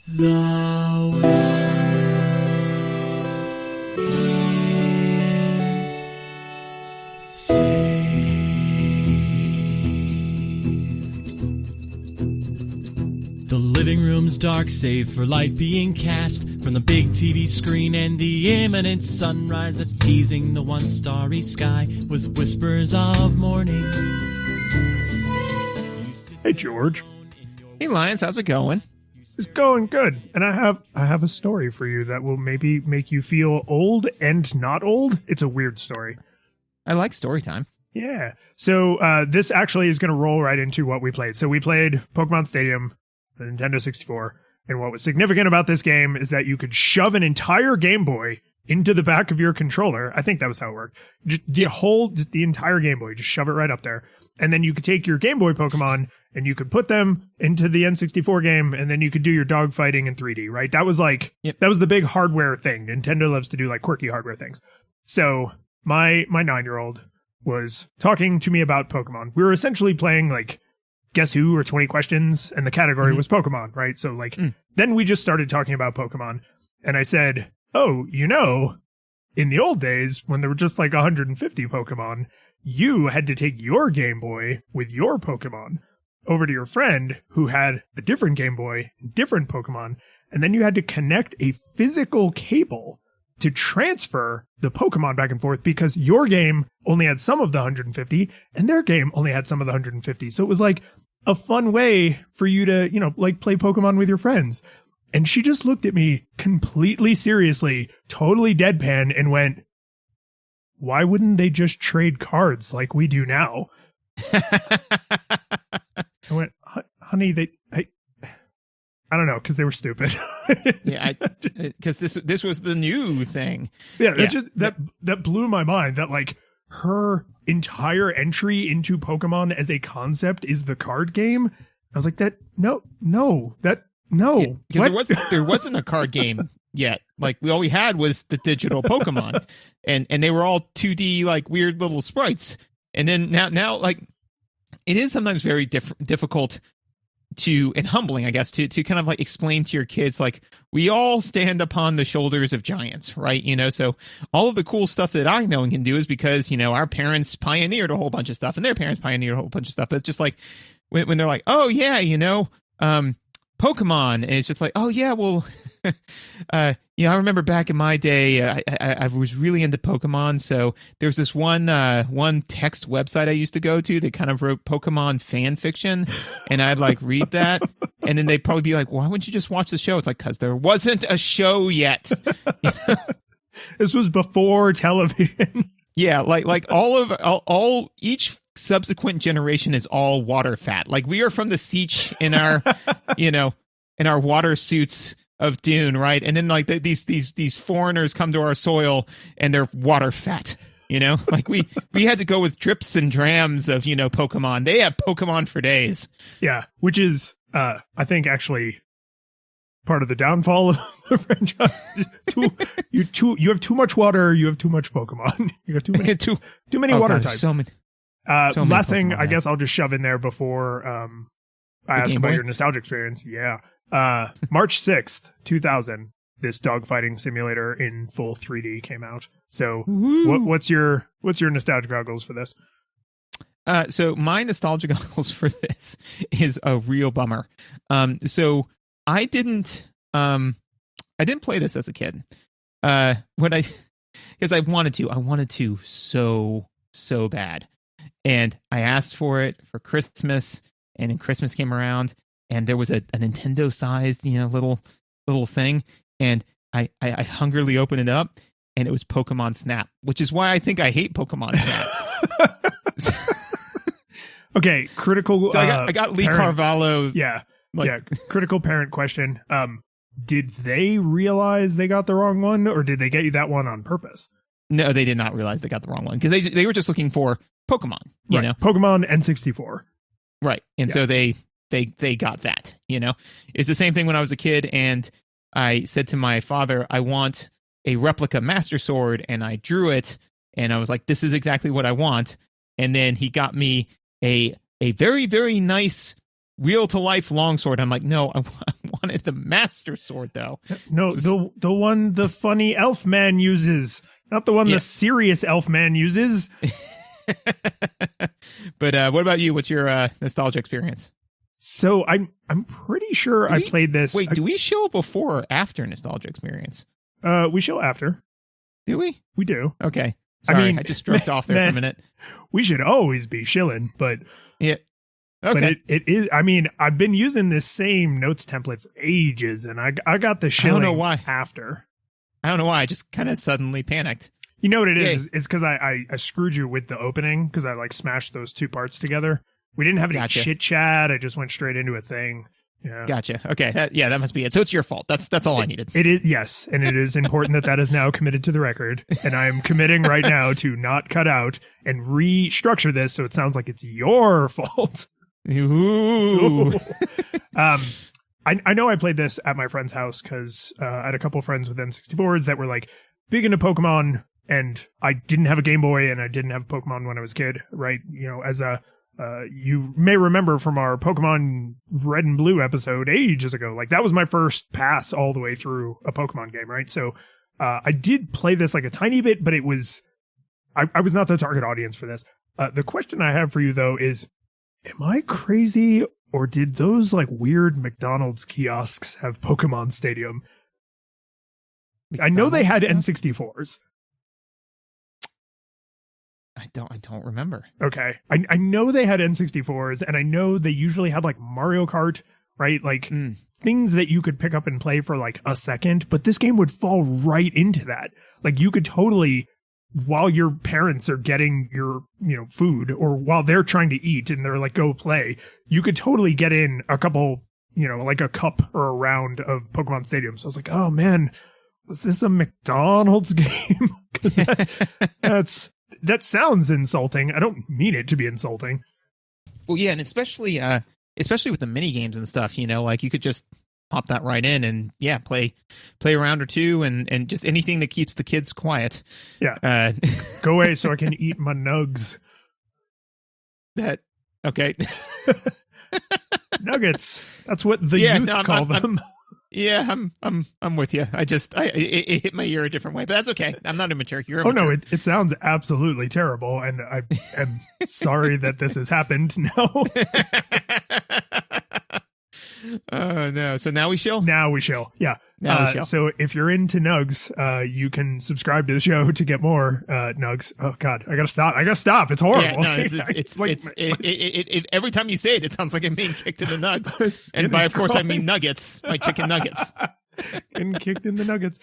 The world is saved. The living room's dark, save for light being cast from the big TV screen and the imminent sunrise that's teasing the one starry sky with whispers of morning. Hey, George. Hey, Lions, how's it going? It's going good, and I have a story for you that will maybe make you feel old and not old. It's a weird story. I like story time. Yeah. So this actually is going to roll right into what we played. So we played Pokémon Stadium, the Nintendo 64, and what was significant about this game is that you could shove an entire Game Boy into the back of your controller. I think that was how it worked. Just the entire Game Boy, just shove it right up there. And then you could take your Game Boy Pokemon and you could put them into the N64 game, and then you could do your dog fighting in 3D, right? That was that was the big hardware thing. Nintendo loves to do like quirky hardware things. So my 9-year-old was talking to me about Pokemon. We were essentially playing like Guess Who or 20 Questions, and the category was Pokemon, right? So then we just started talking about Pokemon, and I said, oh, in the old days when there were just like 150 Pokemon, you had to take your Game Boy with your Pokemon over to your friend who had a different Game Boy, different Pokemon, and then you had to connect a physical cable to transfer the Pokemon back and forth because your game only had some of the 150 and their game only had some of the 150. So it was like a fun way for you to, play Pokemon with your friends. And she just looked at me completely seriously, totally deadpan, and went, why wouldn't they just trade cards like we do now? I went, honey, I don't know, because they were stupid. Yeah, because this was the new thing. Yeah, that blew my mind. That like her entire entry into Pokemon as a concept is the card game. I was like, no. Because there wasn't a card game yet. Like all we had was the digital Pokemon, and they were all 2D like weird little sprites. And then now like it is sometimes very difficult to, and humbling, I guess, to kind of like explain to your kids, like, we all stand upon the shoulders of giants, right? So all of the cool stuff that I know and can do is because, our parents pioneered a whole bunch of stuff and their parents pioneered a whole bunch of stuff. But it's just like when they're like, oh yeah, Pokemon, and it's just like, oh yeah, well, I remember back in my day, I was really into Pokemon. So there's this one text website I used to go to that kind of wrote Pokemon fan fiction, and I'd like read that, and then they'd probably be like, why wouldn't you just watch the show? It's like, because there wasn't a show yet. This was before television. Yeah, like each subsequent generation is all water fat. Like we are from the Siege in our, in our water suits of Dune, right? And then like these foreigners come to our soil and they're water fat. Like we had to go with drips and drams of Pokemon. They have Pokemon for days. Yeah, which is I think actually part of the downfall of the franchise. You have too much water. You have too much Pokemon. You have too many water types. So many last thing, Pokemon, I guess I'll just shove in there before I ask about your nostalgia experience. Yeah. March 6th, 2000, this dogfighting simulator in full 3D came out. So what's your nostalgia goggles for this? So my nostalgia goggles for this is a real bummer. So I didn't play this as a kid. Because I wanted to so bad. And I asked for it for Christmas, and then Christmas came around, and there was a Nintendo-sized, little thing, and I hungrily opened it up, and it was Pokemon Snap, which is why I think I hate Pokemon Snap. Okay, critical. So I got Lee parent, Carvalho. Yeah, critical parent question. Did they realize they got the wrong one, or did they get you that one on purpose? No, they did not realize they got the wrong one, because they were just looking for Pokemon, you know? Pokemon N64. Right. And so they got that, It's the same thing when I was a kid, and I said to my father, I want a replica Master Sword, and I drew it, and I was like, this is exactly what I want. And then he got me a very, very nice real-to-life longsword. I'm like, no, I wanted the Master Sword, though. No, the one the funny elf man uses, not the one the serious elf man uses. But what about you? What's your nostalgia experience? So I'm pretty sure I played this. Wait, do we show before or after nostalgia experience? We show after. Do we? We do. Okay. Sorry, I just drift off there for a minute. We should always be shilling, but yeah. Okay. But it is. I mean, I've been using this same notes template for ages, and I got the shilling. I don't know why. After. I don't know why. I just kind of suddenly panicked. You know what it is? It's because I screwed you with the opening because I like smashed those two parts together. We didn't have any chit chat. I just went straight into a thing. Yeah. Gotcha. Okay. That must be it. So it's your fault. That's all I needed. It is, yes, and it is important that is now committed to the record. And I am committing right now to not cut out and restructure this so it sounds like it's your fault. Ooh. I know I played this at my friend's house because I had a couple of friends with N64s that were like big into Pokemon, and I didn't have a Game Boy and I didn't have Pokemon when I was a kid, right? You know, as a you may remember from our Pokemon Red and Blue episode ages ago, like that was my first pass all the way through a Pokemon game, right? So I did play this like a tiny bit, but it was I was not the target audience for this. The question I have for you though is, am I crazy, or did those like weird McDonald's kiosks have Pokémon Stadium? I know they had N64s. I don't remember. Okay. I know they had N64s, and I know they usually had like Mario Kart, right? Like things that you could pick up and play for like a second, but this game would fall right into that. Like you could totally, while your parents are getting your, you know, food, or while they're trying to eat and they're like, go play, you could totally get in a couple, you know, like a cup or a round of Pokemon Stadium. So I was like, oh man, was this a McDonald's game? That sounds insulting. I don't mean it to be insulting. Well, yeah, and especially with the mini games and stuff, you know, like you could just pop that right in and play a round or two and just anything that keeps the kids quiet. Yeah. Go away so I can eat my nugs. Okay. Nuggets. That's what the youth call them. I'm with you. It hit my ear a different way, but that's okay. I'm not immature. You're immature. No, it sounds absolutely terrible, and I am sorry that this has happened. No. No. So now we shill? Now we shill. Yeah. Now we shill. So if you're into nugs, you can subscribe to the show to get more nugs. Oh God, I gotta stop. It's horrible. Yeah, no, it's every time you say it, it sounds like I'm being kicked in the nugs. And by, of course, I mean nuggets, my chicken nuggets. Getting kicked in the nuggets.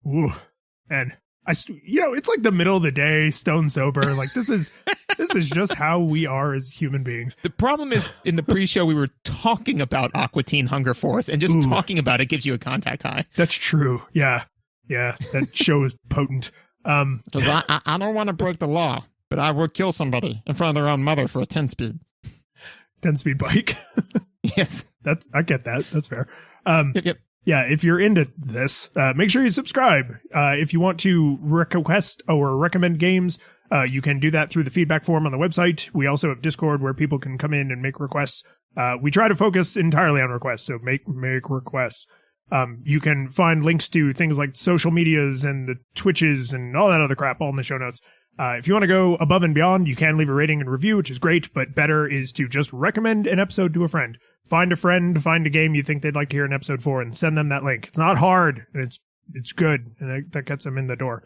Ooh, and it's like the middle of the day, stone sober. Like this is just how we are as human beings. The problem is, in the pre-show, we were talking about Aqua Teen Hunger Force, and just talking about it gives you a contact high. That's true. Yeah. That show is potent. I don't want to break the law, but I would kill somebody in front of their own mother for a 10-speed. 10-speed bike. Yes. I get that. That's fair. Yep. Yeah, if you're into this, make sure you subscribe. If you want to request or recommend games, you can do that through the feedback form on the website. We also have Discord where people can come in and make requests. We try to focus entirely on requests, so make requests. You can find links to things like social medias and the Twitches and all that other crap all in the show notes. If you want to go above and beyond, you can leave a rating and review, which is great, but better is to just recommend an episode to a friend. Find a friend, find a game you think they'd like to hear an episode for, and send them that link. It's not hard, and it's good, and that gets them in the door.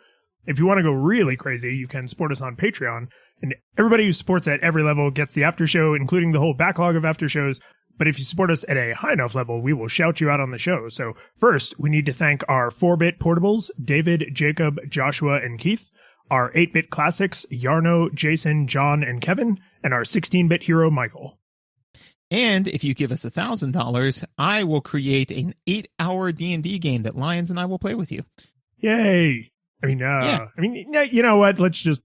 If you want to go really crazy, you can support us on Patreon, and everybody who supports at every level gets the after show, including the whole backlog of after shows. But if you support us at a high enough level, we will shout you out on the show. So first, we need to thank our 4-bit portables, David, Jacob, Joshua, and Keith, our 8-bit classics, Yarno, Jason, John, and Kevin, and our 16-bit hero, Michael. And if you give us $1,000, I will create an 8-hour D&D game that Lions and I will play with you. Yay! You know what? Let's just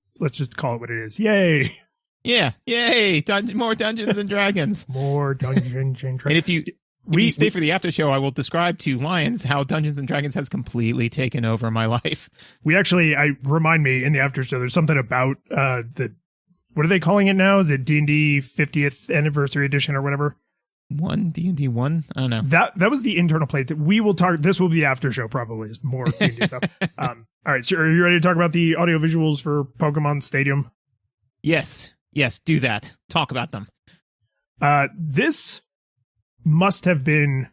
call it what it is. Yay! Yeah, yay! More Dungeons and Dragons. More Dungeons and Dragons. And if you stay for the after show, I will describe to Lions how Dungeons and Dragons has completely taken over my life. Remind me in the after show, there's something about what are they calling it now? Is it D&D 50th anniversary edition or whatever? 1, D&D 1? I don't know. That was the internal play. We will talk. This will be the after show, probably. Is more D&D stuff. All right. So are you ready to talk about the audio visuals for Pokémon Stadium? Yes, do that. Talk about them. This must have been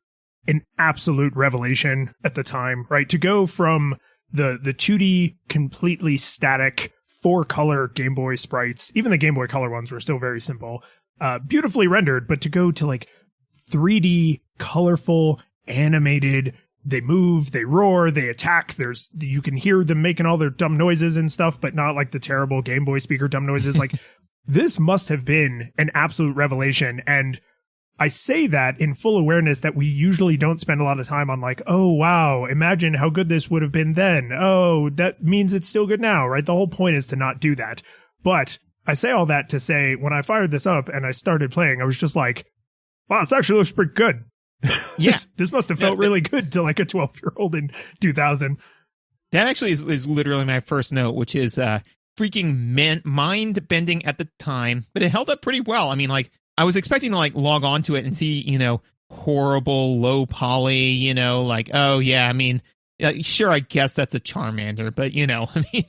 an absolute revelation at the time, right? To go from the 2D completely static 4-color Game Boy sprites, even the Game Boy Color ones were still very simple, beautifully rendered, but to go to like 3D, colorful, animated, they move, they roar, they attack. You can hear them making all their dumb noises and stuff, but not like the terrible Game Boy speaker dumb noises. Like this must have been an absolute revelation. And I say that in full awareness that we usually don't spend a lot of time on like, oh, wow, imagine how good this would have been then. Oh, that means it's still good now, right? The whole point is to not do that. But I say all that to say when I fired this up and I started playing, I was just like, wow, this actually looks pretty good. Yeah. This must have felt really good to like a 12-year-old in 2000. That actually is literally my first note, which is freaking mind-bending at the time, but it held up pretty well. I mean, like, I was expecting to like log on to it and see, horrible low poly, like, oh yeah, I mean, sure, I guess that's a Charmander, but I mean,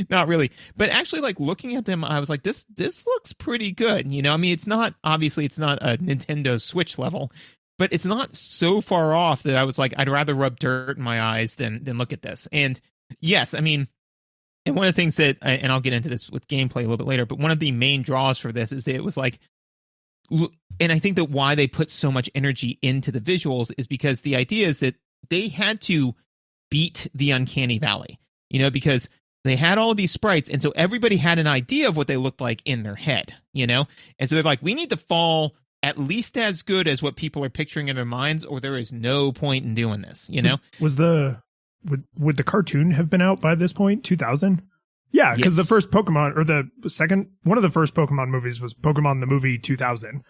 not really. But actually, like looking at them, I was like, this looks pretty good. I mean, it's not a Nintendo Switch level, but it's not so far off that I was like, I'd rather rub dirt in my eyes than look at this. And yes, I mean. And one of the things that, and I'll get into this with gameplay a little bit later, but one of the main draws for this is that it was like, and I think that why they put so much energy into the visuals is because the idea is that they had to beat the Uncanny Valley, because they had all of these sprites, and so everybody had an idea of what they looked like in their head, and so they're like, we need to fall at least as good as what people are picturing in their minds, or there is no point in doing this, Would the cartoon have been out by this point? 2000? Yeah, because the first Pokemon, or the second, one of the first Pokemon movies was Pokemon the movie 2000.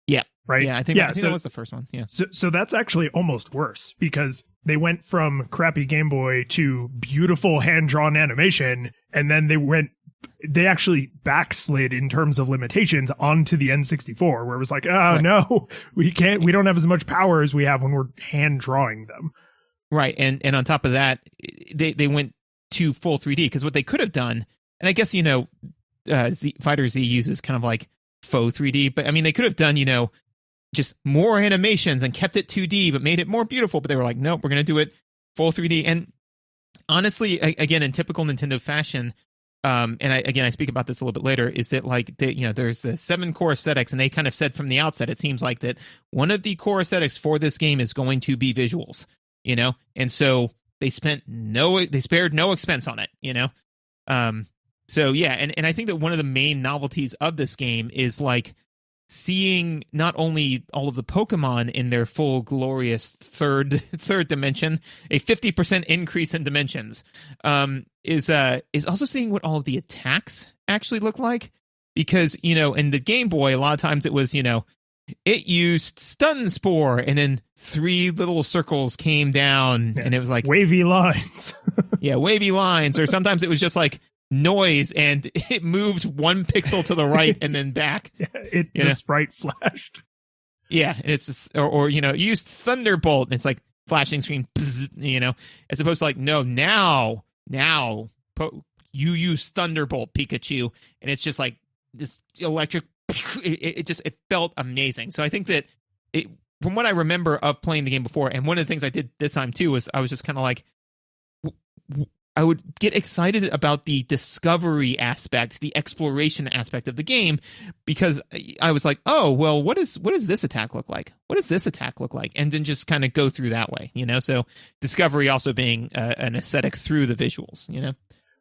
Yeah. Right? Yeah, I think that was the first one. Yeah. So that's actually almost worse because they went from crappy Game Boy to beautiful hand-drawn animation, and then they actually backslid in terms of limitations onto the N64, where it was like, no, we don't have as much power as we have when we're hand drawing them. Right, and on top of that, they went to full 3D, because what they could have done, and I guess, Fighter Z uses kind of like faux 3D, but I mean, they could have done, just more animations and kept it 2D, but made it more beautiful, but they were like, nope, we're going to do it full 3D. And honestly, again, in typical Nintendo fashion, and I speak about this a little bit later, is that like, there's the 7 core aesthetics, and they kind of said from the outset, it seems like that one of the core aesthetics for this game is going to be visuals. And so they spared no expense on it, so yeah, and I think that one of the main novelties of this game is like seeing not only all of the Pokemon in their full glorious third dimension, a 50% increase in dimensions, is also seeing what all of the attacks actually look like, because in the Game Boy a lot of times it was it used Stun Spore, and then 3 little circles came down, and it was like wavy lines. Yeah, wavy lines, or sometimes it was just like noise, and it moved 1 pixel to the right and then back. Yeah, the sprite flashed. Yeah, and it's just, or used Thunderbolt, and it's like flashing screen, as opposed to like, no, now you use Thunderbolt, Pikachu, and it's just like this electric. It felt amazing. So I think that from what I remember of playing the game before, and one of the things I did this time too was I was just kind of like, I would get excited about the discovery aspect, the exploration aspect of the game, because I was like, oh, well, what does this attack look like? What does this attack look like? And then just kind of go through that way, So discovery also being an aesthetic through the visuals,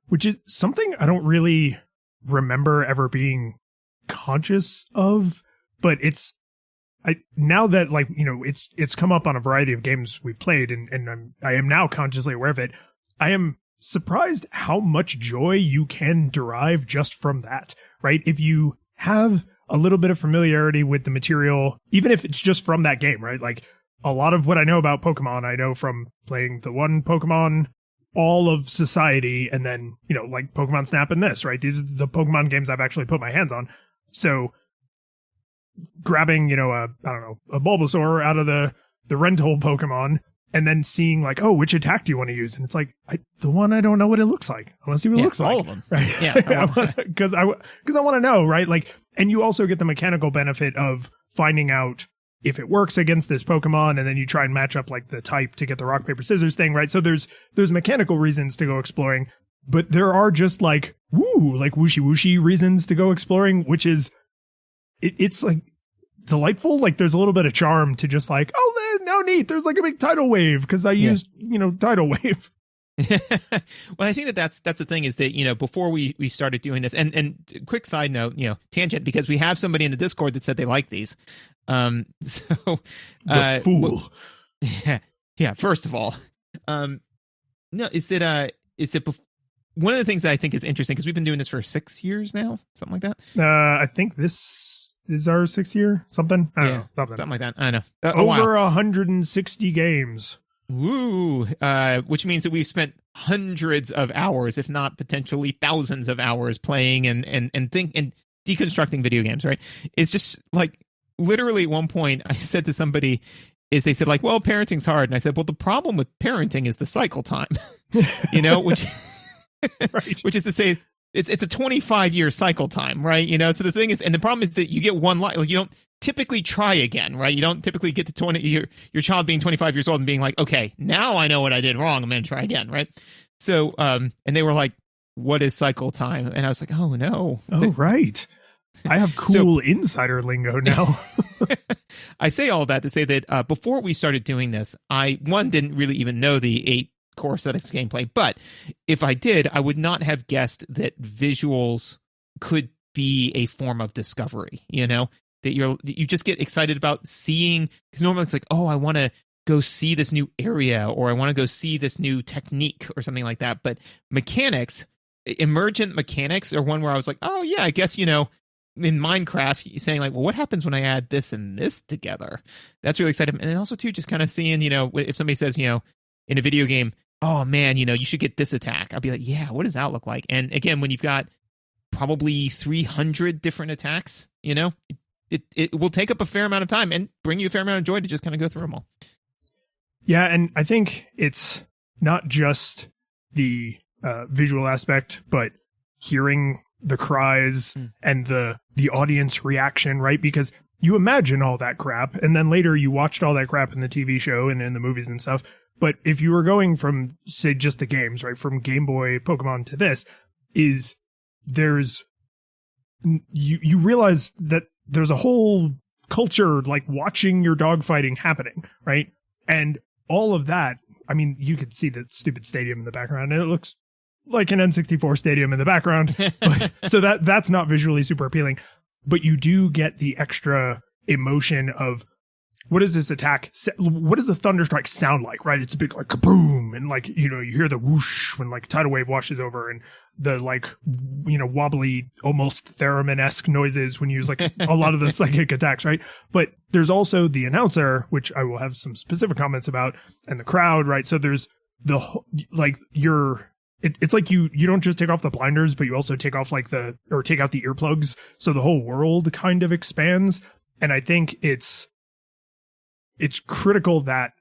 Which is something I don't really remember ever being conscious of, but now that it's come up on a variety of games we've played, and I am now consciously aware of it. I am surprised how much joy you can derive just from that, right? If you have a little bit of familiarity with the material, even if it's just from that game, right? Like a lot of what I know about Pokemon, I know from playing the one Pokemon, all of Society, and then, like Pokemon Snap and this, right? These are the Pokemon games I've actually put my hands on. So grabbing, I don't know, a Bulbasaur out of the rental Pokemon and then seeing like, oh, which attack do you want to use? And it's like, the one I don't know what it looks like. I want to see what it looks like. All of them. Right. Yeah. Because I want to know, right? Like, and you also get the mechanical benefit of finding out if it works against this Pokemon, and then you try and match up like the type to get the rock, paper, scissors thing, right? So there's mechanical reasons to go exploring, but there are just like, wooshy reasons to go exploring, which is, it's like delightful. Like there's a little bit of charm to just like, oh, now neat. There's like a big tidal wave because I used, tidal wave. Well, I think that's the thing is that, before we started doing this, and quick side note, tangent, because we have somebody in the Discord that said they like these. The fool. Yeah. First of all, no, is that one of the things that I think is interesting, because we've been doing this for 6 years now, something like that. I think this is our 6th year, something. I don't know, something like that. I know. Over 160 games. Woo! Which means that we've spent hundreds of hours, if not potentially thousands of hours, playing and deconstructing video games. Right? It's just like literally at one point I said to somebody, they said like, "Well, parenting's hard," and I said, "Well, the problem with parenting is the cycle time." Which right. Which is to say, it's a 25-year cycle time, right? So the thing is, and the problem is that you get one life. Like you don't typically try again, right? You don't typically get to your child being 25 years old and being like, okay, now I know what I did wrong. I'm going to try again, right? So, and they were like, what is cycle time? And I was like, oh no. Oh, right. I have cool insider lingo now. I say all that to say that before we started doing this, I didn't really even know the 8 core aesthetics gameplay, but if I did, I would not have guessed that visuals could be a form of discovery, that you just get excited about seeing, because normally it's like, oh, I want to go see this new area, or I want to go see this new technique or something like that. But mechanics, emergent mechanics, are one where I was like, oh yeah, I guess, in Minecraft, saying like, well, what happens when I add this and this together? That's really exciting. And then also too, just kind of seeing, if somebody says, in a video game, oh man, you should get this attack, I'll be like, yeah, what does that look like? And again, when you've got probably 300 different attacks, it will take up a fair amount of time and bring you a fair amount of joy to just kind of go through them all. Yeah, and I think it's not just the visual aspect, but hearing the cries and the audience reaction, right? Because you imagine all that crap, and then later you watched all that crap in the TV show and in the movies and stuff. But if you were going from, say, just the games, right, from Game Boy Pokemon to this, you realize that there's a whole culture like watching your dogfighting happening, right? And all of that, I mean, you could see the stupid stadium in the background, and it looks like an N64 stadium in the background. So that's not visually super appealing. But you do get the extra emotion of, what does this attack, what does a Thunderstrike sound like, right? It's a big like kaboom, and like, you hear the whoosh when like tidal wave washes over, and the like, wobbly, almost theremin-esque noises when you use like a lot of the psychic attacks, right? But there's also the announcer, which I will have some specific comments about, and the crowd, right? So there's like it's like you don't just take off the blinders, but you also take off take out the earplugs. So the whole world kind of expands. And I think it's critical that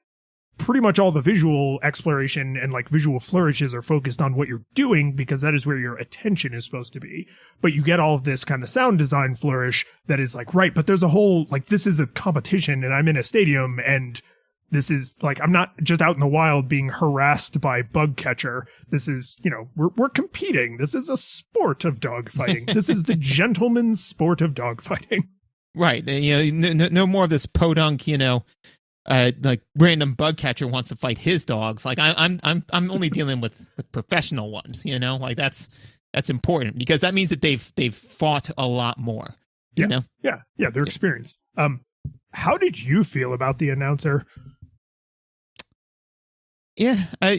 pretty much all the visual exploration and like visual flourishes are focused on what you're doing, because that is where your attention is supposed to be. But you get all of this kind of sound design flourish that is like, right, but there's a whole, like, this is a competition and I'm in a stadium, and this is like, I'm not just out in the wild being harassed by bug catcher. This is, we're competing. This is a sport of dogfighting. This is the gentleman's sport of dogfighting. Right. No more of this podunk, like random bug catcher wants to fight his dogs. Like I'm only dealing with professional ones, like that's important, because that means that they've fought a lot more. Yeah. They're experienced. How did you feel about the announcer? Yeah, I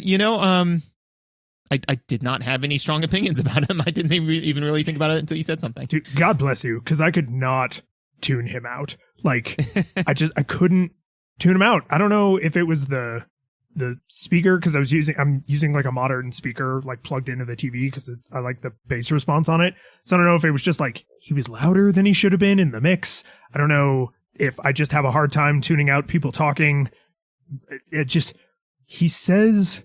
did not have any strong opinions about him. I didn't even really think about it until you said something. Dude, God bless you, because I could not tune him out. Like, I couldn't tune him out. I don't know if it was the the speaker, because I'm using like a modern speaker like plugged into the TV because I like the bass response on it. So I don't know if it was just like he was louder than he should have been in the mix. I don't know if I just have a hard time tuning out people talking. It just he says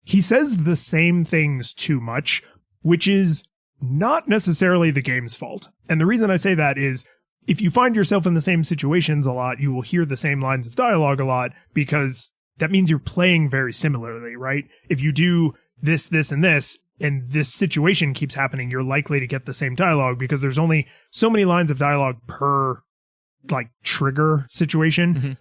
the same things too much, which is not necessarily the game's fault. And the reason I say that is if you find yourself in the same situations a lot, you will hear the same lines of dialogue a lot because that means you're playing very similarly, right? If you do this, and this situation keeps happening, you're likely to get the same dialogue because there's only so many lines of dialogue per like trigger situation.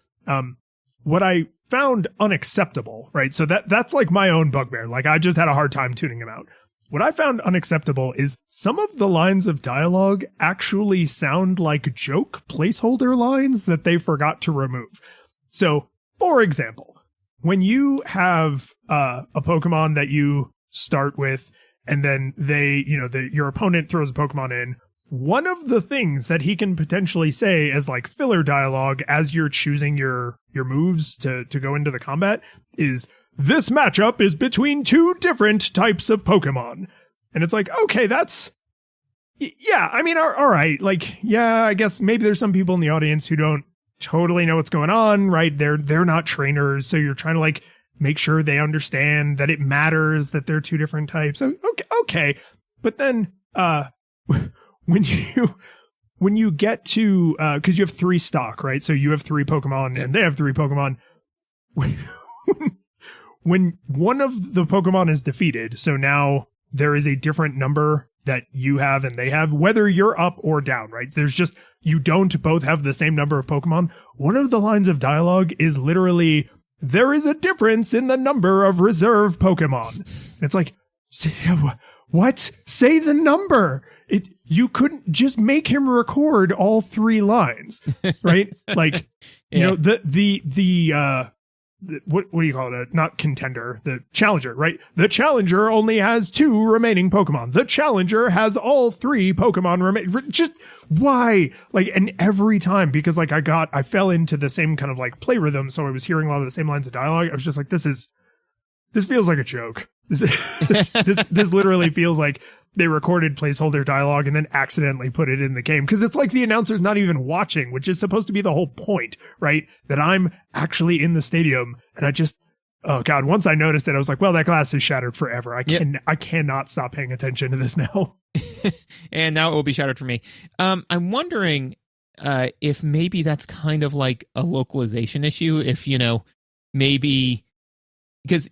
What I found unacceptable, right? So that's like my own bugbear. Like I just had a hard time tuning them out. What I found unacceptable is some of the lines of dialogue actually sound like joke placeholder lines that they forgot to remove. So, for example, when you have a Pokemon that you start with, and then your opponent throws a Pokemon in, one of the things that he can potentially say as like filler dialogue as you're choosing your moves to go into the combat is, this matchup is between two different types of Pokemon. And it's like, okay, yeah, I mean, all right. Like, yeah, I guess maybe there's some people in the audience who don't totally know what's going on, right? They're not trainers. So you're trying to like make sure they understand that it matters that they're two different types. So, okay. But then, when you get to, cause you have 3 stock, right? So you have 3 Pokemon and they have 3 Pokemon. When one of the Pokemon is defeated, so now there is a different number that you have and they have, whether you're up or down, right? There's just, you don't both have the same number of Pokemon. One of the lines of dialogue is literally, there is a difference in the number of reserve Pokemon. It's like, what? Say the number. You couldn't just make him record all 3 lines, right? Like, you know, what do you call it? Not contender, the challenger, right? The challenger only has 2 remaining Pokemon. The challenger has all 3 Pokemon remaining. Just why? Like, and every time, because like I fell into the same kind of like play rhythm. So I was hearing a lot of the same lines of dialogue. I was just like, this feels like a joke. This literally feels like they recorded placeholder dialogue and then accidentally put it in the game. Cause it's like the announcer's not even watching, which is supposed to be the whole point, right? That I'm actually in the stadium. And I just, oh God, once I noticed it, I was like, well, that glass is shattered forever. I cannot stop paying attention to this now. And now it will be shattered for me. I'm wondering if maybe that's kind of like a localization issue. If, maybe because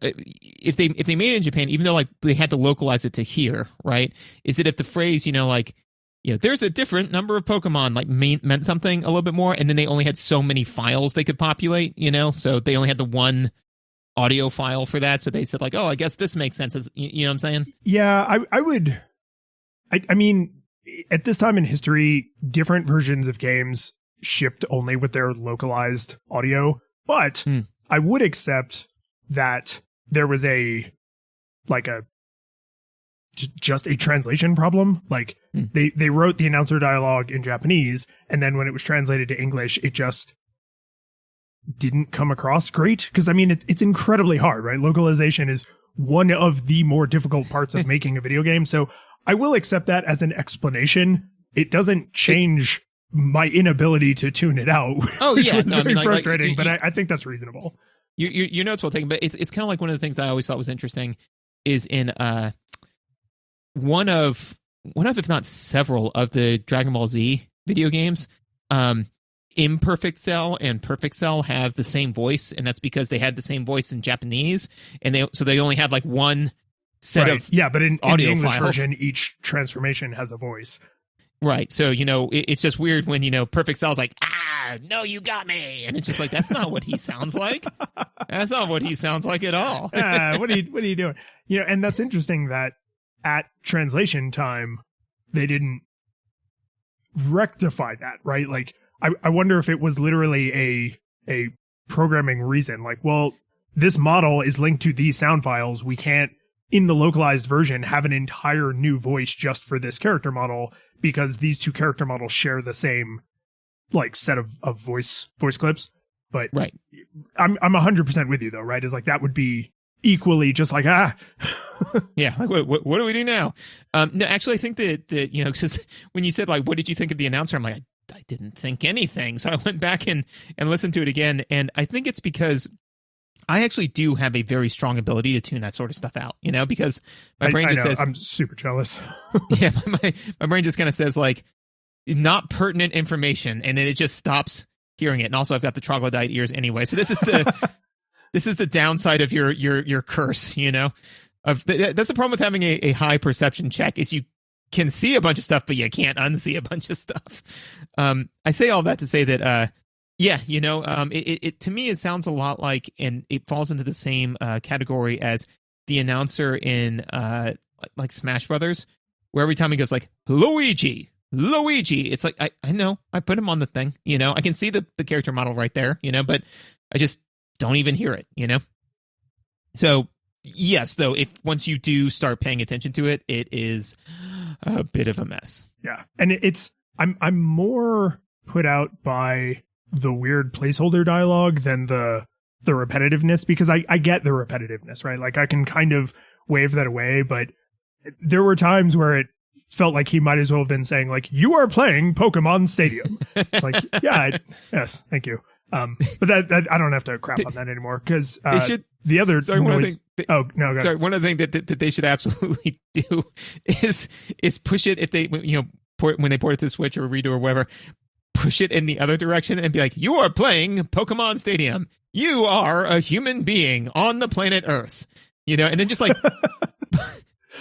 if they made it in Japan, even though like they had to localize it to here, right? Is it if the phrase, there's a different number of Pokemon like meant something a little bit more, and then they only had so many files they could populate, so they only had the one audio file for that. So they said like, oh, I guess this makes sense. You know what I'm saying? Yeah, I mean, at this time in history, different versions of games shipped only with their localized audio, but I would accept that there was just a translation problem. Like they wrote the announcer dialogue in Japanese, and then when it was translated to English, it just didn't come across great. Because I mean, it's incredibly hard, right? Localization is one of the more difficult parts of making a video game. So I will accept that as an explanation. It doesn't change my inability to tune it out. Oh yeah, which was very frustrating. But I think that's reasonable. Your notes well taken, but it's kind of like one of the things I always thought was interesting is in one of if not several of the Dragon Ball Z video games, Imperfect Cell and Perfect Cell have the same voice, and that's because they had the same voice in Japanese, and they only had like one set of but in audio the English files. version, each transformation has a voice. Right. So, it's just weird when, Perfect Cell's like, no, you got me. And it's just like, that's not what he sounds like. That's not what he sounds like at all. What are you doing? And that's interesting that at translation time, they didn't rectify that, right? Like, I wonder if it was literally a programming reason. Like, well, this model is linked to these sound files. We can't, in the localized version, have an entire new voice just for this character model, because these 2 character models share the same like set of voice clips. But right. I'm 100% with you though, right? Is like that would be equally just like Yeah, like what do we do now? No, actually, I think that you know, because when you said like, what did you think of the announcer? I'm like, I didn't think anything. So I went back and listened to it again, and I think it's because I actually do have a very strong ability to tune that sort of stuff out. You know, because my brain just says, I'm super jealous. yeah, my brain just kind of says like, not pertinent information, and then it just stops hearing it. And also, I've got the troglodyte ears anyway, so this is the this is the downside of your curse. You know, that's the problem with having a high perception check is you can see a bunch of stuff, but you can't unsee a bunch of stuff. I say all that to say that, yeah, you know, it to me it sounds a lot like, and it falls into the same category as the announcer in like Smash Brothers, where every time he goes like Luigi. It's like I know I put him on the thing, you know, I can see the character model right there, you know, but I just don't even hear it, you know. So yes, though, if once you do start paying attention to it, it is a bit of a mess. Yeah, and I'm more put out by the weird placeholder dialogue than the repetitiveness, because I get the repetitiveness, right? Like I can kind of wave that away, but there were times where it felt like he might as well have been saying like, you are playing Pokemon Stadium. It's like, yeah, yes, thank you. But that I don't have to crap on that anymore, because the other noise. Sorry, one of the things that they should absolutely do is push it, if they, you know, when they port it to Switch or redo or whatever, push it in the other direction and be like, you are playing Pokemon Stadium. You are a human being on the planet Earth. You know, and then just like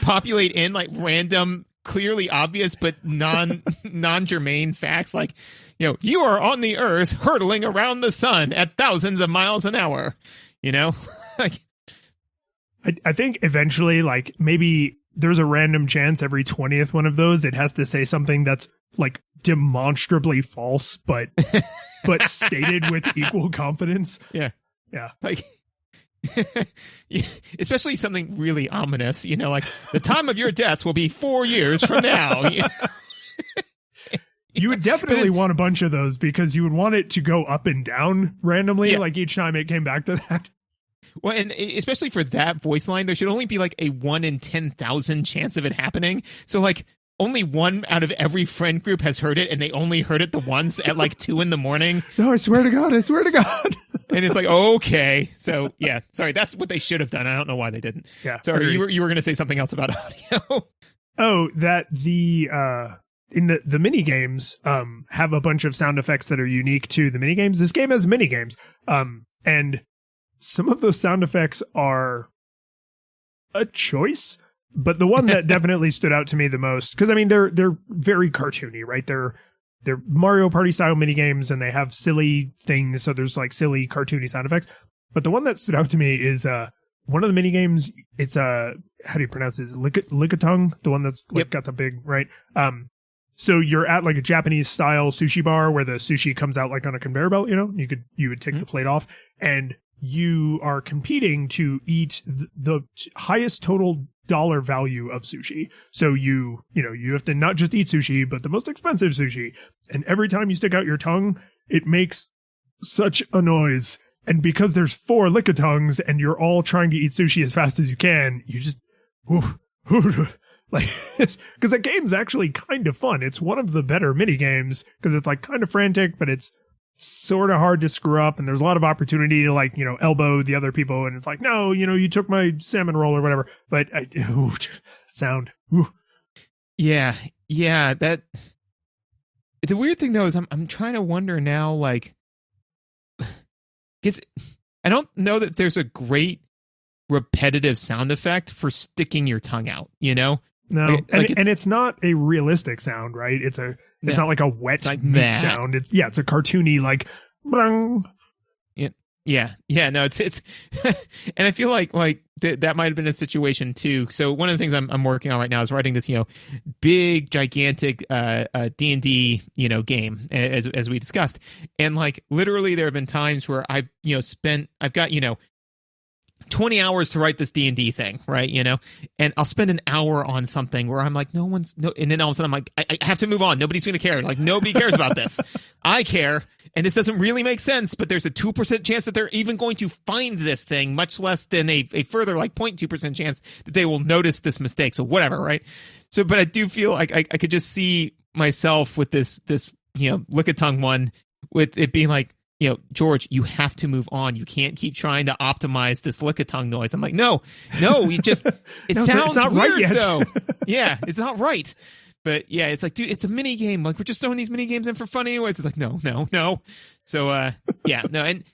populate in like random, clearly obvious but non-germane facts, like, you know, you are on the Earth hurtling around the sun at thousands of miles an hour, you know. Like I think eventually, like, maybe there's a random chance every 20th one of those it has to say something that's like demonstrably false but stated with equal confidence. Yeah like especially something really ominous, you know, like the time of your deaths will be 4 years from now. You would definitely want a bunch of those, because you would want it to go up and down randomly, like each time it came back to that. Well, and especially for that voice line, there should only be like a 1 in 10,000 chance of it happening. So like only one out of every friend group has heard it, and they only heard it the once at like 2 a.m. No, I swear to God. And it's like, okay. So yeah, sorry, that's what they should have done. I don't know why they didn't. Yeah. Sorry, you were going to say something else about audio. Oh, that the in the mini games have a bunch of sound effects that are unique to the mini games. This game has mini games, and some of those sound effects are a choice, but the one that definitely stood out to me the most, because I mean they're very cartoony, right? They're Mario Party style mini games, and they have silly things, so there's like silly cartoony sound effects. But the one that stood out to me is one of the mini games. It's how do you pronounce it? Lickitung, the one that's like got the big right. So you're at like a Japanese style sushi bar where the sushi comes out like on a conveyor belt. You know, you would take the plate off, and you are competing to eat the highest total dollar value of sushi. So you have to not just eat sushi, but the most expensive sushi. And every time you stick out your tongue, it makes such a noise. And because there's 4 lickitungs and you're all trying to eat sushi as fast as you can, you just like, it's because that game's actually kind of fun. It's one of the better mini games because it's like kind of frantic, but it's sort of hard to screw up, and there's a lot of opportunity to, like, you know, elbow the other people, and it's like, no, you know, you took my salmon roll or whatever. But sound. Yeah, that the weird thing though is I'm trying to wonder now, like, because I don't know that there's a great repetitive sound effect for sticking your tongue out, you know. No, and it's not a realistic sound, right? It's not like a wet meat sound. It's a cartoony, like, brung. Yeah. No, it's, and I feel like that might have been a situation too. So one of the things I'm working on right now is writing this, you know, big, gigantic D&D, you know, game, as we discussed, and like literally there have been times where I've got, you know, 20 hours to write this D&D thing, right? And I'll spend an hour on something where I'm like, and then all of a sudden I'm like, I have to move on. Nobody's going to care. Like, nobody cares about this. I care. And this doesn't really make sense, but there's a 2% chance that they're even going to find this thing, much less than a further like 0.2% chance that they will notice this mistake. So whatever, right? So, but I do feel like I could just see myself with this Lickitung one, with it being like, George, you have to move on. You can't keep trying to optimize this Lickitung noise. I'm like, no, it just, it No, sounds it's not weird right yet. though. Yeah, it's not right. But yeah, it's like, dude, it's a mini game. Like, we're just throwing these mini games in for fun anyways. It's like, no. So, yeah, no. And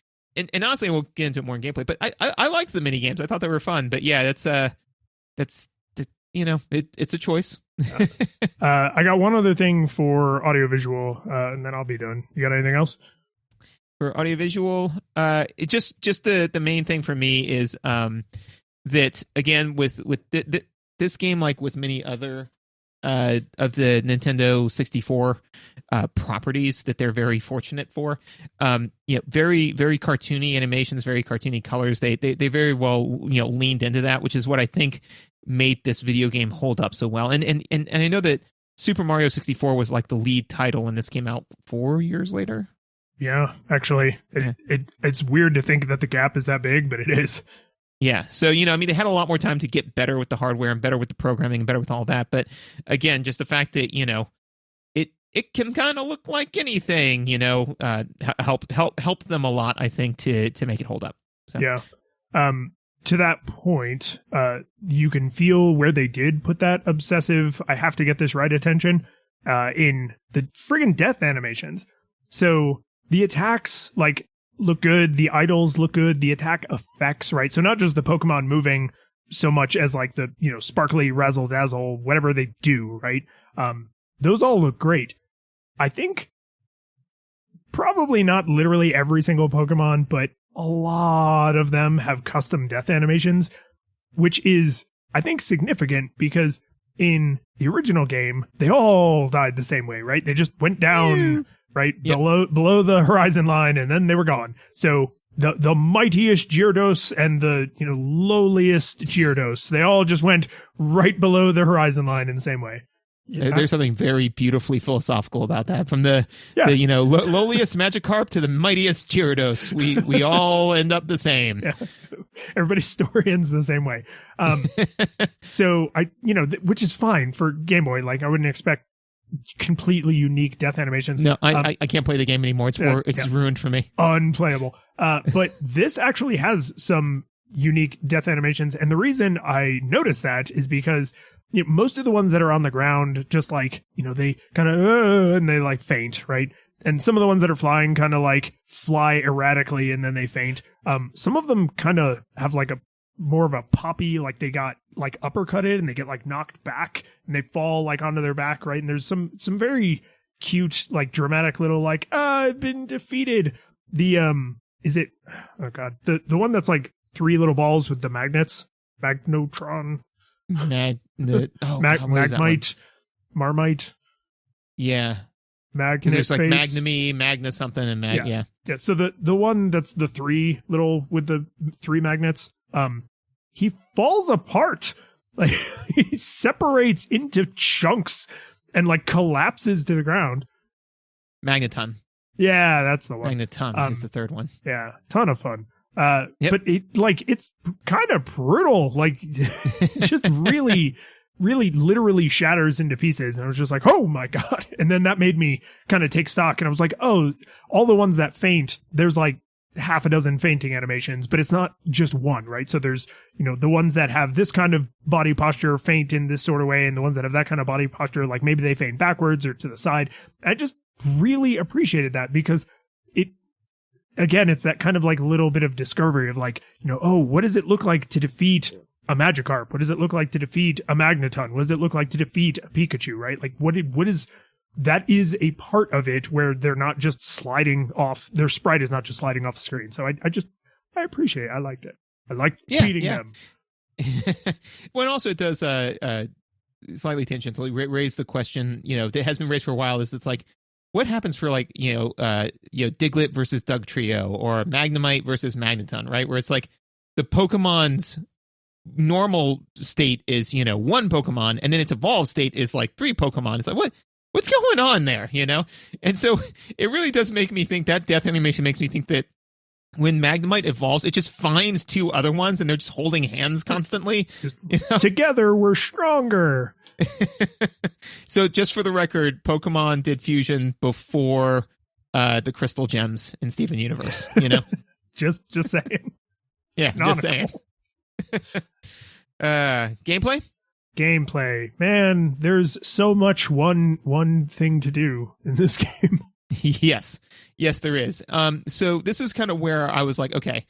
honestly, we'll get into it more in gameplay, but I liked the mini games. I thought they were fun, but yeah, it's a choice. I got one other thing for audiovisual, and then I'll be done. You got anything else? For audiovisual, it just the main thing for me is that, again, with this game, like with many other of the Nintendo 64 properties that they're very fortunate for, very, very cartoony animations, very cartoony colors. They very well leaned into that, which is what I think made this video game hold up so well. And I know that Super Mario 64 was like the lead title, and this came out 4 years later. Yeah, actually, it's weird to think that the gap is that big, but it is. Yeah, so, they had a lot more time to get better with the hardware and better with the programming and better with all that. But again, just the fact that, it can kind of look like anything, help them a lot, I think, to make it hold up. So. Yeah. To that point, you can feel where they did put that obsessive, I have to get this right attention, in the friggin' death animations. So the attacks, like, look good. The idols look good. The attack effects, right? So not just the Pokemon moving so much as like the, sparkly razzle dazzle, whatever they do, right? Those all look great. I think probably not literally every single Pokemon, but a lot of them have custom death animations, which is, I think, significant because in the original game, they all died the same way, right? They just went down, right? Yep. Below the horizon line, and then they were gone. So the mightiest Gyarados and the lowliest Gyarados, they all just went right below the horizon line in the same way. Yeah. There's something very beautifully philosophical about that. From the lowliest Magikarp to the mightiest Gyarados, we all end up the same. Yeah. Everybody's story ends the same way. So which is fine for Game Boy. Like, I wouldn't expect completely unique death animations. No, I can't play the game anymore. It's ruined for me. Unplayable. But this actually has some unique death animations, and the reason I noticed that is because most of the ones that are on the ground, just like, they kind of, and they like faint, right? And some of the ones that are flying kind of like fly erratically and then they faint. Some of them kind of have like a more of a poppy, like they got like uppercutted and they get like knocked back and they fall like onto their back, right? And there's some very cute, like dramatic little like, I've been defeated. The, is it, oh God, the one that's like three little balls with the magnets, Magnotron. Magmite, Marmite. Yeah. Because there's like Magnamy, Magna something, and yeah. So the one that's the three little with the three magnets, he falls apart. Like, he separates into chunks and like collapses to the ground. Magneton. Yeah, that's the one. Magneton is the third one. Yeah, ton of fun. Yep. But it's kind of brutal. Like, just really, really literally shatters into pieces. And I was just like, oh my God. And then that made me kind of take stock. And I was like, oh, all the ones that faint, there's like half a dozen fainting animations, but it's not just one, right? So there's, the ones that have this kind of body posture faint in this sort of way. And the ones that have that kind of body posture, like maybe they faint backwards or to the side. I just really appreciated that because again, it's that kind of like little bit of discovery of like, oh, what does it look like to defeat a Magikarp? What does it look like to defeat a Magneton? What does it look like to defeat a Pikachu, right? Like, what is, that is a part of it where they're not just sliding off, their sprite is not just sliding off the screen. So I appreciate it. I liked it. I liked beating them. Well, also it does slightly tangentially raise the question, that has been raised for a while, is it's like, what happens for like, Diglett versus Doug Trio or Magnemite versus Magneton, right? Where it's like, the Pokemon's normal state is, one Pokemon, and then its evolved state is like 3 Pokemon. It's like, what's going on there, And so it really does make me think, that death animation makes me think that when Magnemite evolves, it just finds 2 other ones, and they're just holding hands constantly. Together, we're stronger. So just for the record, Pokemon did fusion before the Crystal Gems in Steven Universe, just saying. Yeah, just saying. Gameplay, man, there's so much one thing to do in this game. yes there is. So this is kind of where I was like, okay,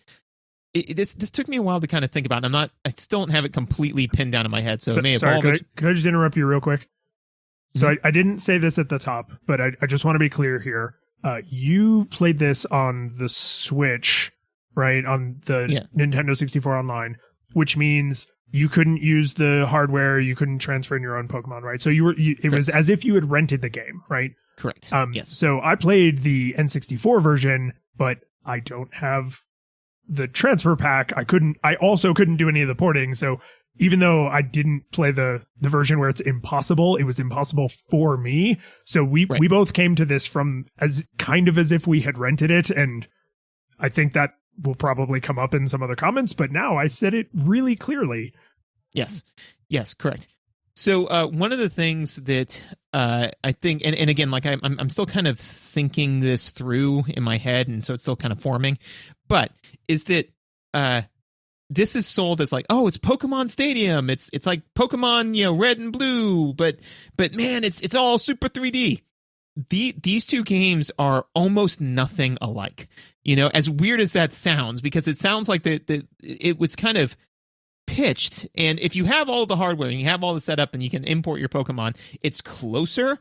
this took me a while to kind of think about, and I still don't have it completely pinned down in my head, so it may evolve. Sorry, could I just interrupt you real quick? So I didn't say this at the top, but I just want to be clear here. You played this on the Switch, right? On the Nintendo 64 Online, which means you couldn't use the hardware, you couldn't transfer in your own Pokemon, right? So it was as if you had rented the game, right? Correct. Yes. So I played the N64 version, but I don't have the transfer pack. I also couldn't do any of the porting. So even though I didn't play the version where it's impossible, it was impossible for me. So we both came to this from as if we had rented it, and I think that will probably come up in some other comments, but now I said it really clearly. Yes, correct. So one of the things that I think, and again, like I'm still kind of thinking this through in my head, and so it's still kind of forming, but is that this is sold as like, oh, it's Pokemon Stadium. It's like Pokemon, red and blue, but man, it's all super 3D. These 2 games are almost nothing alike. As weird as that sounds, because it sounds like it was kind of pitched, and if you have all the hardware and you have all the setup and you can import your Pokemon, it's closer.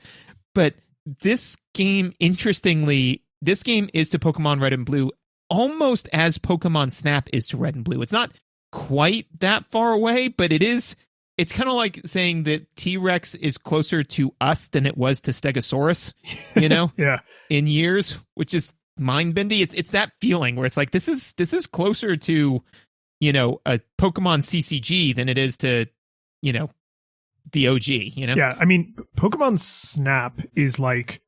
But this game, interestingly, is to Pokemon Red and Blue almost as Pokemon Snap is to Red and Blue. It's not quite that far away, but it is. It's kind of like saying that T-Rex is closer to us than it was to Stegosaurus, Yeah. in years, which is mind-bending. It's that feeling where it's like, this is closer to, a Pokemon CCG than it is to, the OG, Yeah, I mean, Pokemon Snap is like,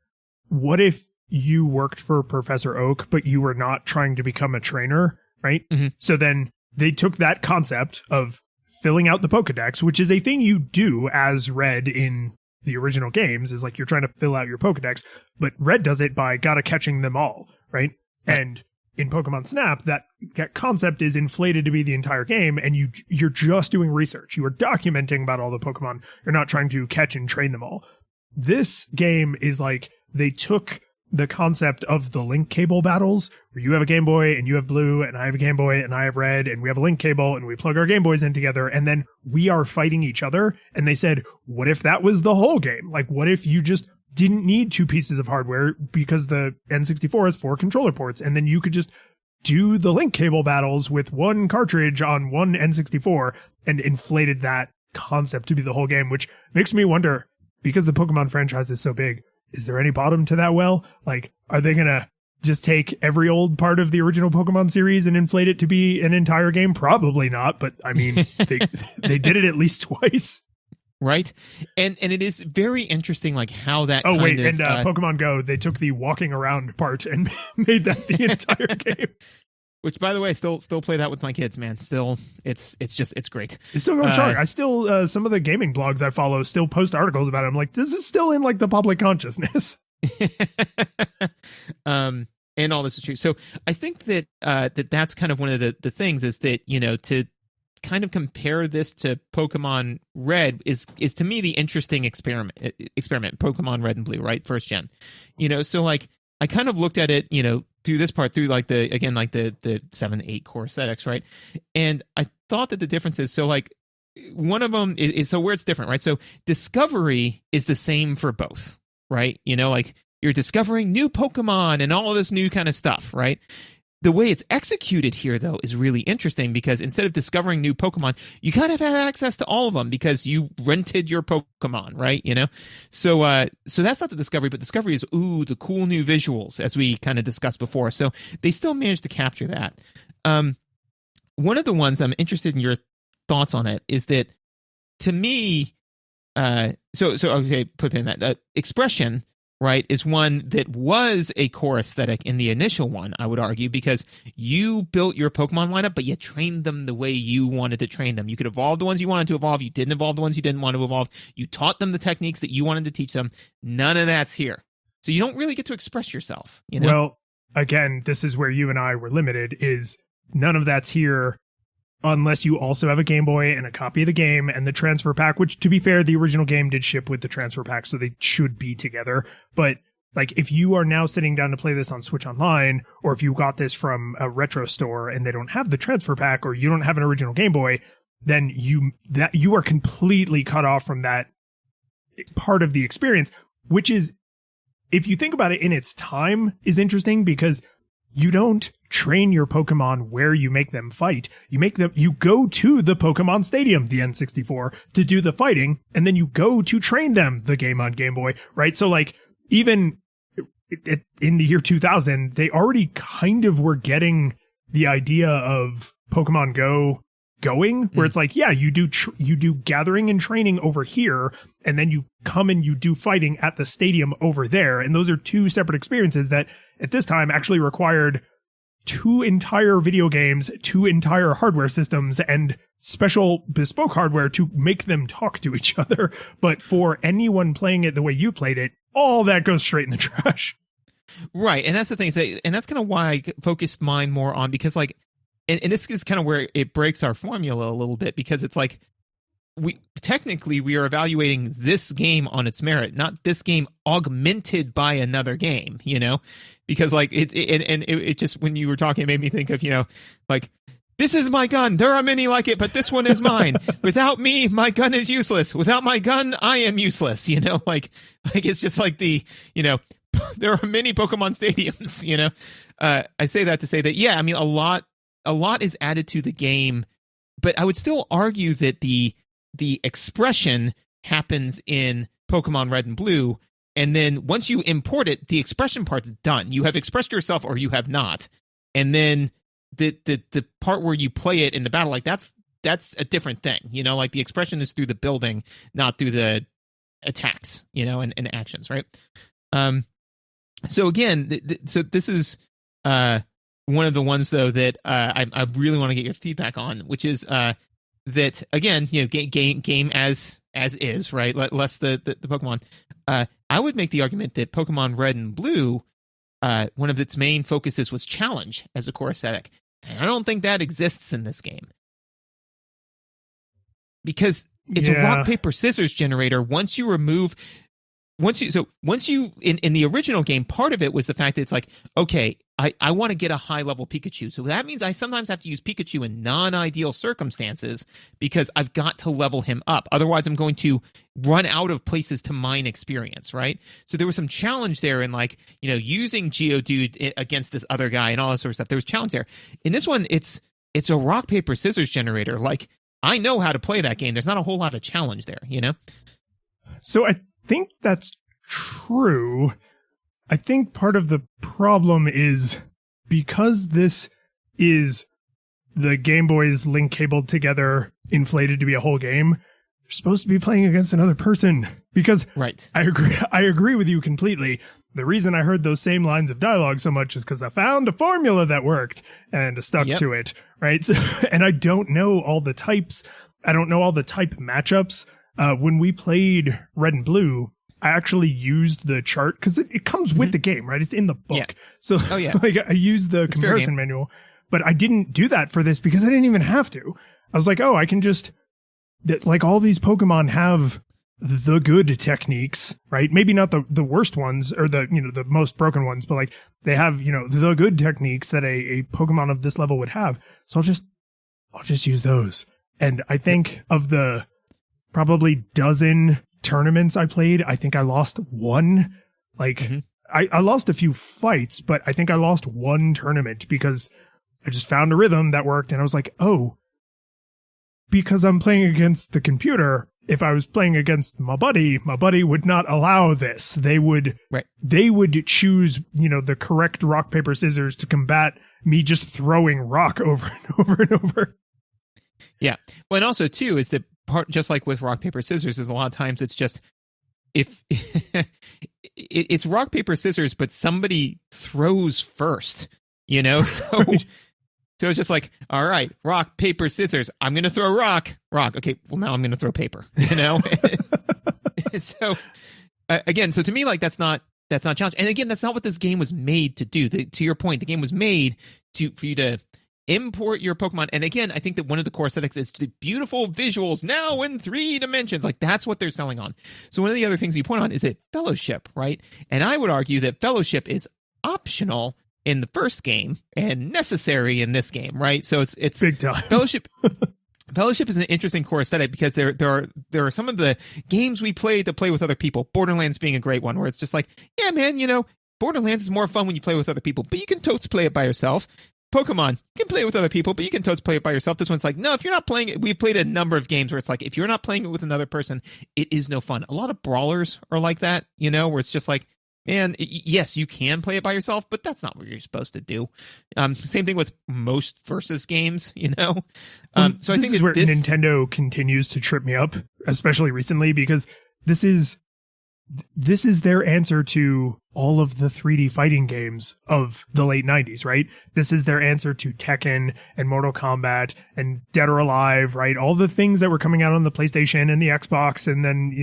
what if you worked for Professor Oak, but you were not trying to become a trainer, right? Mm-hmm. So then they took that concept of filling out the Pokedex, which is a thing you do as Red in the original games, is like you're trying to fill out your Pokedex, but Red does it by gotta catching them all, right? And in Pokemon Snap, that concept is inflated to be the entire game, and you're just doing research. You are documenting about all the Pokemon. You're not trying to catch and train them all. This game is like, they took the concept of the link cable battles, where you have a Game Boy and you have Blue, and I have a Game Boy and I have Red, and we have a link cable and we plug our Game Boys in together, and then we are fighting each other. And they said, what if that was the whole game? Like, what if you just didn't need 2 pieces of hardware, because the N64 has 4 controller ports, and then you could just do the link cable battles with 1 cartridge on 1 N64, and inflated that concept to be the whole game, which makes me wonder, because the Pokemon franchise is so big, is there any bottom to that well? Like, are they going to just take every old part of the original Pokemon series and inflate it to be an entire game? Probably not, but I mean, they did it at least twice. Right? And it is very interesting, like, how that Pokemon Go, they took the walking around part and made that the entire game. Which, by the way, still play that with my kids, man. Still, it's great. It's still going strong. I still, some of the gaming blogs I follow still post articles about it. I'm like, this is still in like the public consciousness. And all this is true. So I think that that's kind of one of the things, is that, to kind of compare this to Pokemon Red is to me the interesting experiment, Pokemon Red and Blue, right? First gen. So like, I kind of looked at it, through this part, through like the 7-8 core aesthetics, right? And I thought that the difference is, so like, one of them is so where it's different, right? So discovery is the same for both, right? Like, you're discovering new Pokemon and all of this new kind of stuff, right? The way it's executed here, though, is really interesting, because instead of discovering new Pokemon, you kind of have access to all of them because you rented your Pokemon, right? So that's not the discovery, but discovery is, the cool new visuals, as we kind of discussed before. So they still managed to capture that. one of the ones I'm interested in your thoughts on it is that, to me, so okay, put in that expression, right, is one that was a core aesthetic in the initial one, I would argue, because you built your Pokemon lineup, but you trained them the way you wanted to train them. You could evolve the ones you wanted to evolve. You didn't evolve the ones you didn't want to evolve. You taught them the techniques that you wanted to teach them. None of that's here. So you don't really get to express yourself, you know? Well, again, this is where you and I were limited, is none of that's here unless you also have a Game Boy and a copy of the game and the transfer pack, which, to be fair, the original game did ship with the transfer pack, so they should be together. But like, if you are now sitting down to play this on Switch Online, or if you got this from a retro store and they don't have the transfer pack, or you don't have an original Game Boy, then you are completely cut off from that part of the experience, which is, if you think about it in its time, is interesting, because you don't train your Pokemon where you make them fight. You go to the Pokemon Stadium, the N64, to do the fighting, and then you go to train them, the game on Game Boy, right? So like, even in the year 2000, they already kind of were getting the idea of Pokemon Go going, where it's like, yeah, you do gathering and training over here, and then you come and you do fighting at the stadium over there. And those are two separate experiences that at this time actually required 2 entire video games, 2 entire hardware systems, and special bespoke hardware to make them talk to each other. But for anyone playing it the way you played it, all that goes straight in the trash. Right. And that's the thing. And that's kind of why I focused mine more on, because like, and this is kind of where it breaks our formula a little bit, because it's like, we are evaluating this game on its merit, not this game augmented by another game, you know, because like it just, when you were talking, it made me think of, you know, like, this is my gun. There are many like it, but this one is mine. Without me, my gun is useless. Without my gun, I am useless. You know, like it's just like the, you know, there are many Pokemon stadiums, you know. I say that to say that, yeah, I mean, a lot is added to the game, but I would still argue that the expression happens in Pokemon Red and Blue, and then once you import it, the expression part's done. You have expressed yourself or you have not. And then the part where you play it in the battle, like that's a different thing. You know, like the expression is through the building, not through the attacks, you know, and actions, right? So again, so this is one of the ones though that I really want to get your feedback on, which is that, again, you know, game as is, right? Less the Pokemon. I would make the argument that Pokemon Red and Blue, one of its main focuses was challenge as a core aesthetic, and I don't think that exists in this game, because it's a rock paper scissors generator. Once you in the original game, part of it was the fact that it's like, okay, I want to get a high level Pikachu. So that means I sometimes have to use Pikachu in non-ideal circumstances because I've got to level him up. Otherwise, I'm going to run out of places to mine experience, right? So there was some challenge there in, like, you know, using Geodude against this other guy and all that sort of stuff. There was challenge there. In this one, it's a rock, paper, scissors generator. Like, I know how to play that game. There's not a whole lot of challenge there, you know? So I think that's true. I think part of the problem is because this is the Game Boy's link cabled together, inflated to be a whole game, you're supposed to be playing against another person. Because right. I agree with you completely. The reason I heard those same lines of dialogue so much is because I found a formula that worked and stuck to it, right? So, and I don't know all the types. I don't know all the type matchups. When we played Red and Blue, I actually used the chart because it comes with the game, right? It's in the book. Yeah. So like, I used the comparison manual, but I didn't do that for this because I didn't even have to. I was like, oh, I can just, like, all these Pokemon have the good techniques, right? Maybe not the worst ones or the, you know, the most broken ones, but like they have, you know, the good techniques that a Pokemon of this level would have. So I'll just use those. And I think of the probably dozen tournaments I played, I think I lost one. Like, I lost a few fights, but I think I lost one tournament because I just found a rhythm that worked. And I was like, oh, because I'm playing against the computer, if I was playing against my buddy would not allow this. They would choose, the correct rock, paper, scissors to combat me just throwing rock over and over and over. Yeah. Well, and also too is that part, just like with rock, paper, scissors, is a lot of times it's just, if it's rock, paper, scissors, but somebody throws first, so Right. so it's just like, all right, rock, paper, scissors, I'm gonna throw rock. Okay, well, now I'm gonna throw paper. So again, so to me, like, that's not challenge. And again, that's not what this game was made to do. To your point, the game was made for you to import your Pokemon. And again, I think that one of the core aesthetics is the beautiful visuals now in 3 dimensions. Like, that's what they're selling on. So one of the other things you point on is that Fellowship, right? And I would argue that Fellowship is optional in the first game and necessary in this game, right? So it's Big time. Fellowship. Fellowship is an interesting core aesthetic because there are some of the games we play to play with other people. Borderlands being a great one, where it's just like, yeah, man, Borderlands is more fun when you play with other people, but you can totes play it by yourself. Pokemon, you can play it with other people, but you can totes play it by yourself. This one's like, no, if you're not playing it, we've played a number of games where it's like, if you're not playing it with another person, it is no fun. A lot of brawlers are like that, where it's just like, man, yes, you can play it by yourself, but that's not what you're supposed to do. Same thing with most versus games, So I think this is where Nintendo continues to trip me up, especially recently, because this is their answer to all of the 3D fighting games of the late 90s, right? This is their answer to Tekken and Mortal Kombat and Dead or Alive, right? All the things that were coming out on the PlayStation and the Xbox, and then,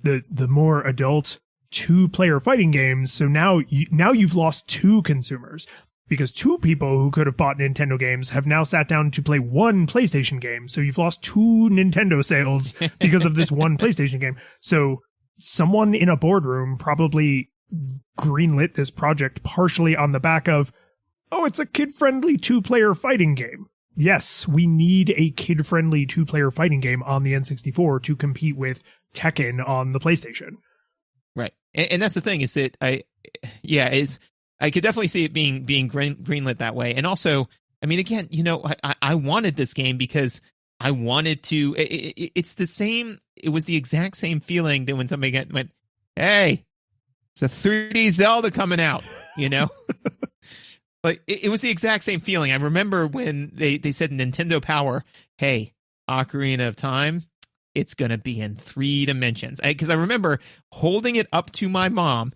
the more adult 2-player fighting games. So now you've lost 2 consumers, because 2 people who could have bought Nintendo games have now sat down to play 1 PlayStation game. So you've lost 2 Nintendo sales because of this 1 PlayStation game. So someone in a boardroom probably greenlit this project partially on the back of, oh, it's a kid-friendly 2-player fighting game. Yes, we need a kid-friendly 2-player fighting game on the N64 to compete with Tekken on the PlayStation. Right. And that's the thing, is that I could definitely see it being greenlit that way. And also, I mean, again, I wanted this game because I wanted to. It's the same. It was the exact same feeling that when somebody went, "Hey, it's a 3D Zelda coming out," Like, it was the exact same feeling. I remember when they said Nintendo Power, "Hey, Ocarina of Time, it's going to be in 3 dimensions." Because I remember holding it up to my mom,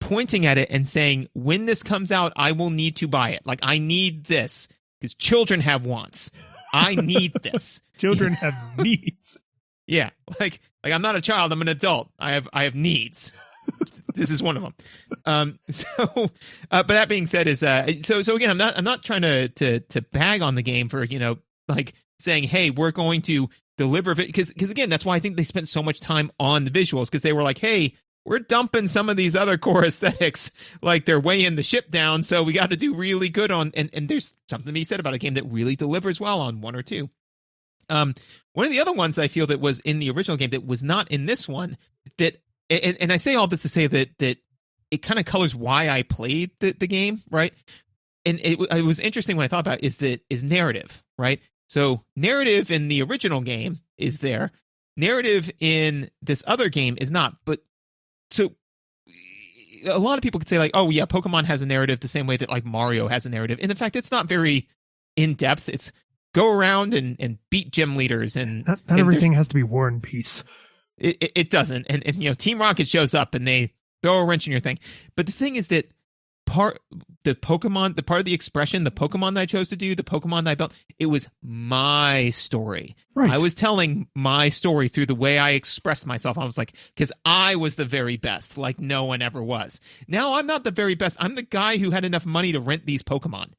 pointing at it and saying, when this comes out, I will need to buy it. Like, I need this because children have wants. I need this. Children have needs. Yeah. Like I'm not a child. I'm an adult. I have needs. This is one of them. But that being said, is so again, I'm not trying to bag on the game for, like saying, hey, we're going to deliver it, because again, that's why I think they spent so much time on the visuals, because they were like, hey, we're dumping some of these other core aesthetics, like they're weighing the ship down, so we got to do really good on, and there's something to be said about a game that really delivers well on 1 or 2. One of the other ones I feel that was in the original game that was not in this one, that, and I say all this to say that it kind of colors why I played the game, right? And it was interesting when I thought about it, is narrative, right? So narrative in the original game is there. Narrative in this other game is not. But so a lot of people could say, like, oh yeah, Pokemon has a narrative the same way that like Mario has a narrative. And in fact, it's not very in depth. It's go around and beat gym leaders, and not everything has to be War and Peace. It doesn't. And Team Rocket shows up and they throw a wrench in your thing. But the thing is that part of the expression, the Pokemon that I chose to do, the Pokemon that I built, it was my story. Right. I was telling my story through the way I expressed myself. I was like, because I was the very best, like no one ever was. Now I'm not the very best. I'm the guy who had enough money to rent these Pokemon.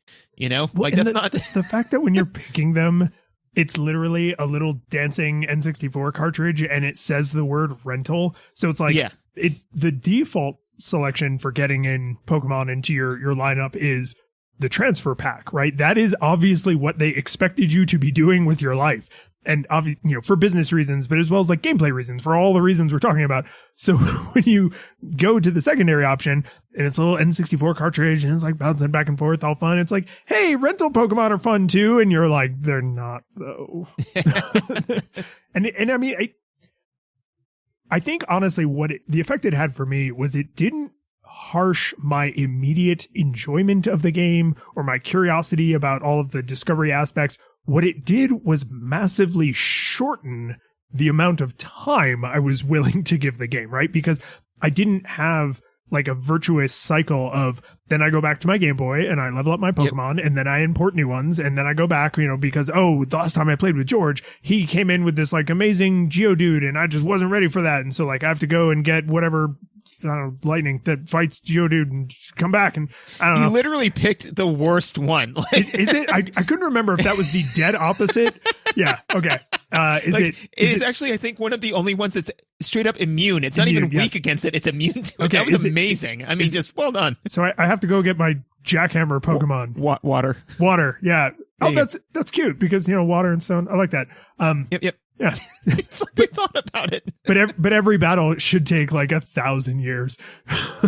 Like that's not the fact that when you're picking them, it's literally a little dancing N64 cartridge, and it says the word rental. So it's like, yeah. The default selection for getting in Pokemon into your lineup is the transfer pack, right? That is obviously what they expected you to be doing with your life. And for business reasons, but as well as like gameplay reasons, for all the reasons we're talking about. So when you go to the secondary option and it's a little N64 cartridge and it's like bouncing back and forth, all fun. It's like, hey, rental Pokemon are fun too. And you're like, they're not though. and I mean, I think honestly the effect it had for me was it didn't harsh my immediate enjoyment of the game or my curiosity about all of the discovery aspects. What it did was massively shorten the amount of time I was willing to give the game, right? Because I didn't have like a virtuous cycle of then I go back to my Game Boy and I level up my Pokemon and then I import new ones and then I go back, because, the last time I played with George, he came in with this like amazing Geodude and I just wasn't ready for that. And so like I have to go and get whatever lightning that fights Geodude and come back and I don't know. You literally picked the worst one. Is it? I couldn't remember if that was the dead opposite. Yeah. Okay. Is it actually, I think one of the only ones that's straight up immune. It's not even weak against it. It's immune to it. Okay, that was amazing. Just well done. So I have to go get my Jackhammer Pokemon. Water. Water. Yeah. Oh, that's cute because, water and stone. I like that. Yep. Yeah. It's like they thought about it. But every battle should take like 1,000 years.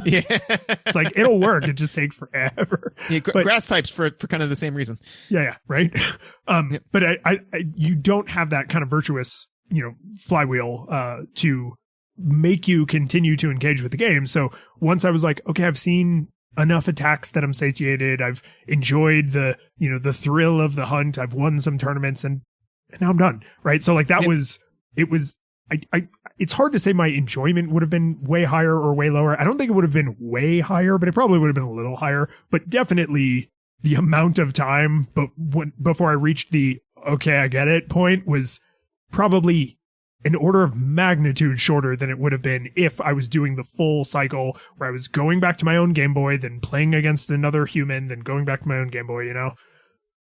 Yeah. It's like, it'll work. It just takes forever. Yeah, grass types for kind of the same reason. Yeah. Right. Yep. But you don't have that kind of virtuous, flywheel, to make you continue to engage with the game. So once I was like, okay, I've seen enough attacks that I'm satiated. I've enjoyed the thrill of the hunt. I've won some tournaments and now I'm done. Right. So like that was, it's hard to say my enjoyment would have been way higher or way lower. I don't think it would have been way higher, but it probably would have been a little higher, but definitely the amount of time, before I reached the, okay, I get it point was probably an order of magnitude shorter than it would have been if I was doing the full cycle where I was going back to my own Game Boy, then playing against another human, then going back to my own Game Boy,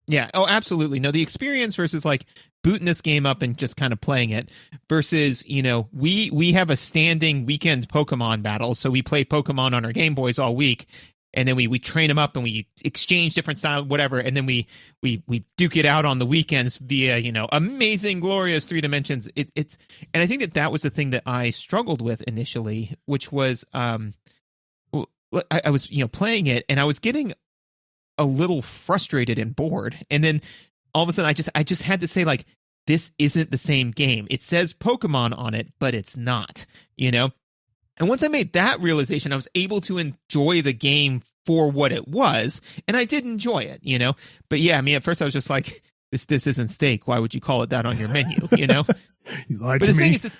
Yeah. Oh, absolutely. No, the experience versus like booting this game up and just kind of playing it versus, we have a standing weekend Pokemon battle. So we play Pokemon on our Game Boys all week. And then we train them up and we exchange different styles, whatever. And then we duke it out on the weekends via, amazing, glorious 3 dimensions. And I think that was the thing that I struggled with initially, which was, I was, playing it and I was getting a little frustrated and bored. And then all of a sudden I just had to say like, this isn't the same game. It says Pokemon on it, but it's not, And once I made that realization, I was able to enjoy the game for what it was, and I did enjoy it, But yeah, at first I was just like, this isn't steak. Why would you call it that on your menu, You lied to me. But the thing is,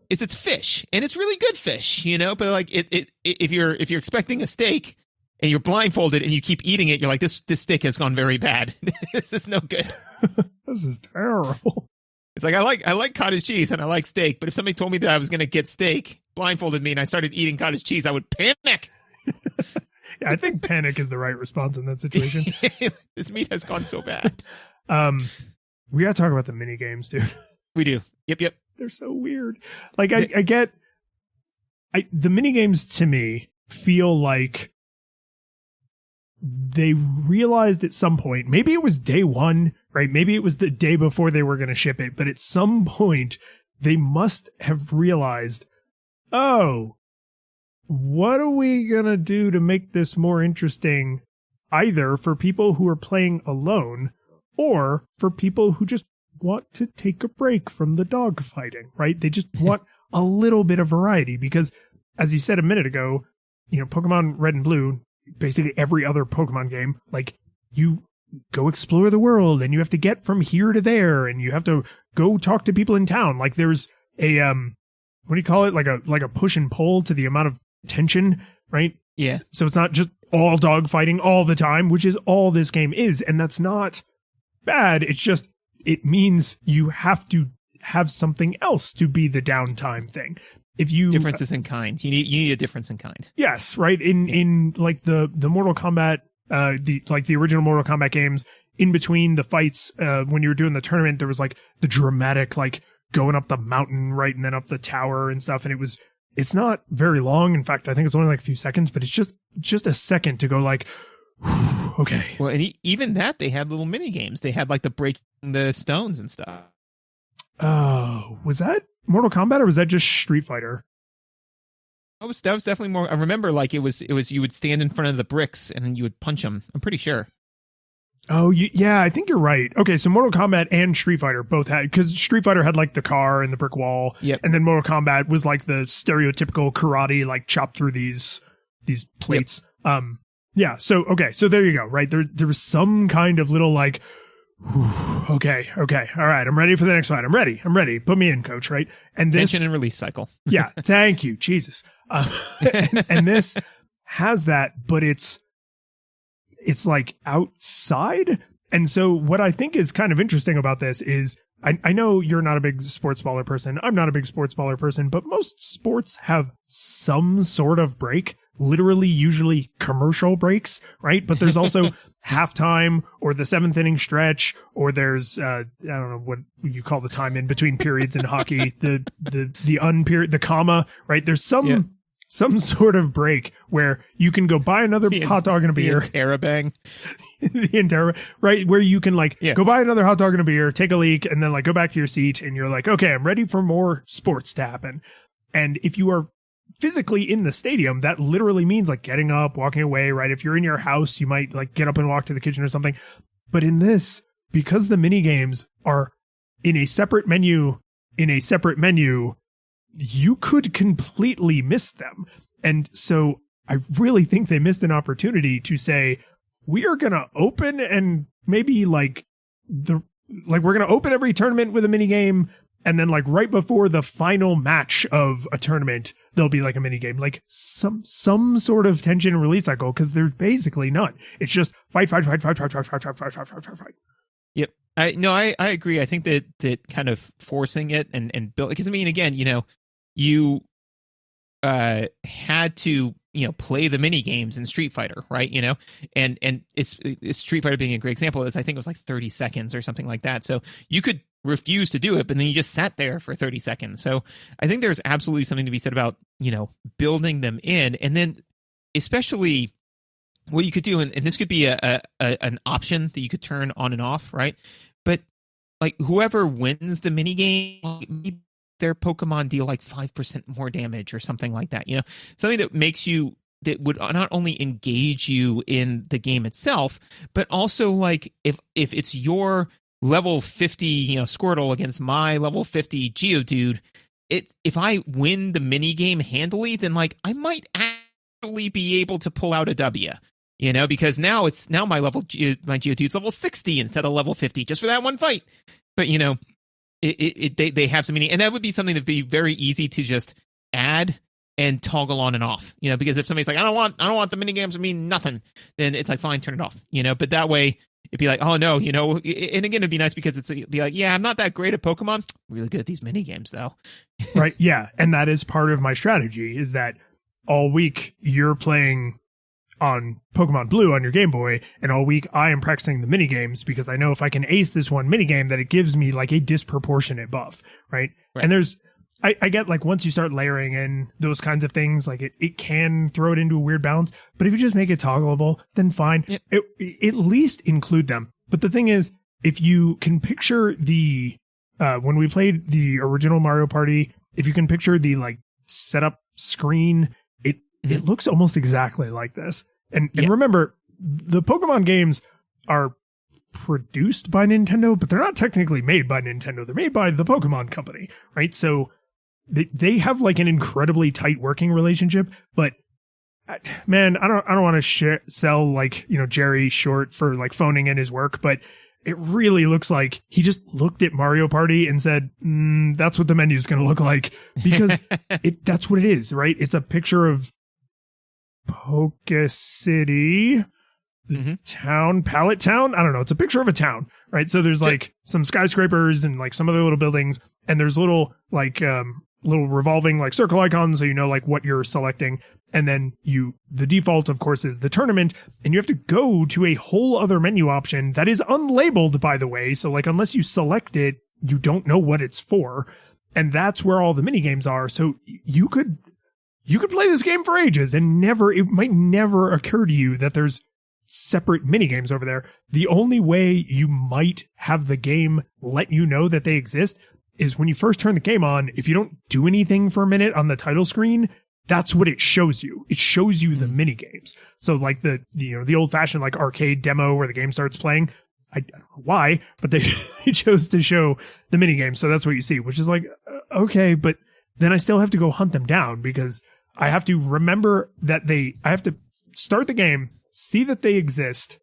it's fish, and it's really good fish, But like if you're expecting a steak and you're blindfolded and you keep eating it, you're like, this steak has gone very bad. This is no good. This is terrible. It's like I like cottage cheese and I like steak, but if somebody told me that I was going to get steak, blindfolded me, and I started eating cottage cheese, I would panic. Yeah, I think panic is the right response in that situation. This meat has gone so bad. We got to talk about the mini games, dude. We do. Yep. They're so weird. Like I get the mini games to me feel like they realized at some point, maybe it was day one, right? Maybe it was the day before they were going to ship it, but at some point they must have realized, oh, what are we going to do to make this more interesting, either for people who are playing alone or for people who just want to take a break from the dog fighting, right? They just want a little bit of variety because, as you said a minute ago, Pokemon Red and Blue, basically every other Pokemon game, like you go explore the world and you have to get from here to there and you have to go talk to people in town. Like there's a, what do you call it? Like a push and pull to the amount of tension, right? Yeah. So it's not just all dog fighting all the time, which is all this game is. And that's not bad. It's just, it means you have to have something else to be the downtime thing. If you differences in kind, you need a difference in kind. Yes, right. In like the Mortal Kombat, the original Mortal Kombat games, in between the fights, when you were doing the tournament, there was like the dramatic like going up the mountain, right, and then up the tower and stuff, and it's not very long. In fact, I think it's only like a few seconds, but it's just a second to go like, okay. Well, and even that they had little mini games. They had like the breaking the stones and stuff. Oh, was that Mortal Kombat or was that just Street Fighter? That was definitely more. I remember like it was you would stand in front of the bricks and you would punch them. I'm pretty sure. Oh, yeah, I think you're right. Okay, so Mortal Kombat and Street Fighter both had, because Street Fighter had like the car and the brick wall, Yep. and then Mortal Kombat was like the stereotypical karate, like chop through these plates. Yep. Yeah. So okay, so there you go. Right there was some kind of little like, whew, okay, all right, I'm ready for the next fight. I'm ready. Put me in, coach. Right, and this Tension and release cycle. yeah, thank you, Jesus. And this has that, but it's like outside. And so what I think is kind of interesting about this is I know you're not a big sports baller person. I'm not a big sports baller person, but most sports have some sort of break, literally usually commercial breaks, right? But there's also halftime or the seventh inning stretch, or there's I don't know what you call the time in between periods in hockey, the unperiod, the comma, right? There's some sort of break where you can go buy another hot dog and a beer. Interrobang. The entire, right? Where you can like go buy another hot dog and a beer, take a leak, and then like go back to your seat and you're like, okay, I'm ready for more sports to happen. And if you are physically in the stadium, that literally means like getting up, walking away, right? If you're in your house, you might like get up and walk to the kitchen or something. But in this, because the mini games are in a separate menu, you could completely miss them. And so I really think they missed an opportunity to say, we are going to open and maybe we're going to open every tournament with a mini game. And then like right before the final match of a tournament, there'll be like a mini game, like some sort of tension and release cycle. Cause there's basically none. It's just fight. Yep. I agree. I think that kind of forcing it and build, because I mean, again, you had to play the mini games in Street Fighter, right? And it's Street Fighter being a great example. Is I think it was like 30 seconds or something like that. So you could refuse to do it, but then you just sat there for 30 seconds. So I think there's absolutely something to be said about building them in, and then especially what you could do, and this could be an option that you could turn on and off, right? But like whoever wins the mini game, their Pokemon deal like 5% more damage or something like that. Something that would not only engage you in the game itself, but also like if it's your level 50 Squirtle against my level 50 Geodude, if I win the mini game handily, then like I might actually be able to pull out a W. Because now my Geodude's level 60 instead of level 50 just for that one fight. But they have some meaning, and that would be something that'd be very easy to just add and toggle on and off. Because if somebody's like, I don't want the mini games to mean nothing, then it's like, fine, turn it off. But that way it'd be like, oh no, and again, it'd be nice because it'd be like, yeah, I'm not that great at Pokemon, I'm really good at these mini games though. Right. Yeah, and that is part of my strategy, is that all week you're playing on Pokemon Blue on your Game Boy, and all week I am practicing the mini games, because I know if I can ace this one mini game, that it gives me like a disproportionate buff, right? And there's I get like once you start layering in those kinds of things, like it can throw it into a weird balance, but if you just make it toggleable, then fine. At least include them. But the thing is, if you can picture the when we played the original Mario Party, if you can picture the like setup screen, it looks almost exactly like this. And remember, the Pokemon games are produced by Nintendo, but they're not technically made by Nintendo. They're made by the Pokemon Company, right? So they have like an incredibly tight working relationship. But man, I don't want to sell like Jerry short for like phoning in his work, but it really looks like he just looked at Mario Party and said, "That's what the menu is going to look like," because that's what it is, right? It's a picture of Poke City, the town, Pallet Town. I don't know. It's a picture of a town, right? So there's like some skyscrapers and like some other little buildings, and there's little like little revolving like circle icons, so like what you're selecting. And then the default, of course, is the tournament, and you have to go to a whole other menu option that is unlabeled, by the way. So like unless you select it, you don't know what it's for, and that's where all the mini games are. So you could play this game for ages and it might never occur to you that there's separate mini games over there. The only way you might have the game let you know that they exist is when you first turn the game on. If you don't do anything for a minute on the title screen, that's what it shows you. It shows you the mini games. So like the old fashioned like arcade demo where the game starts playing. I don't know why, but they chose to show the mini games. So that's what you see, which is like, okay, but then I still have to go hunt them down because I have to remember that I have to start the game, see that they exist,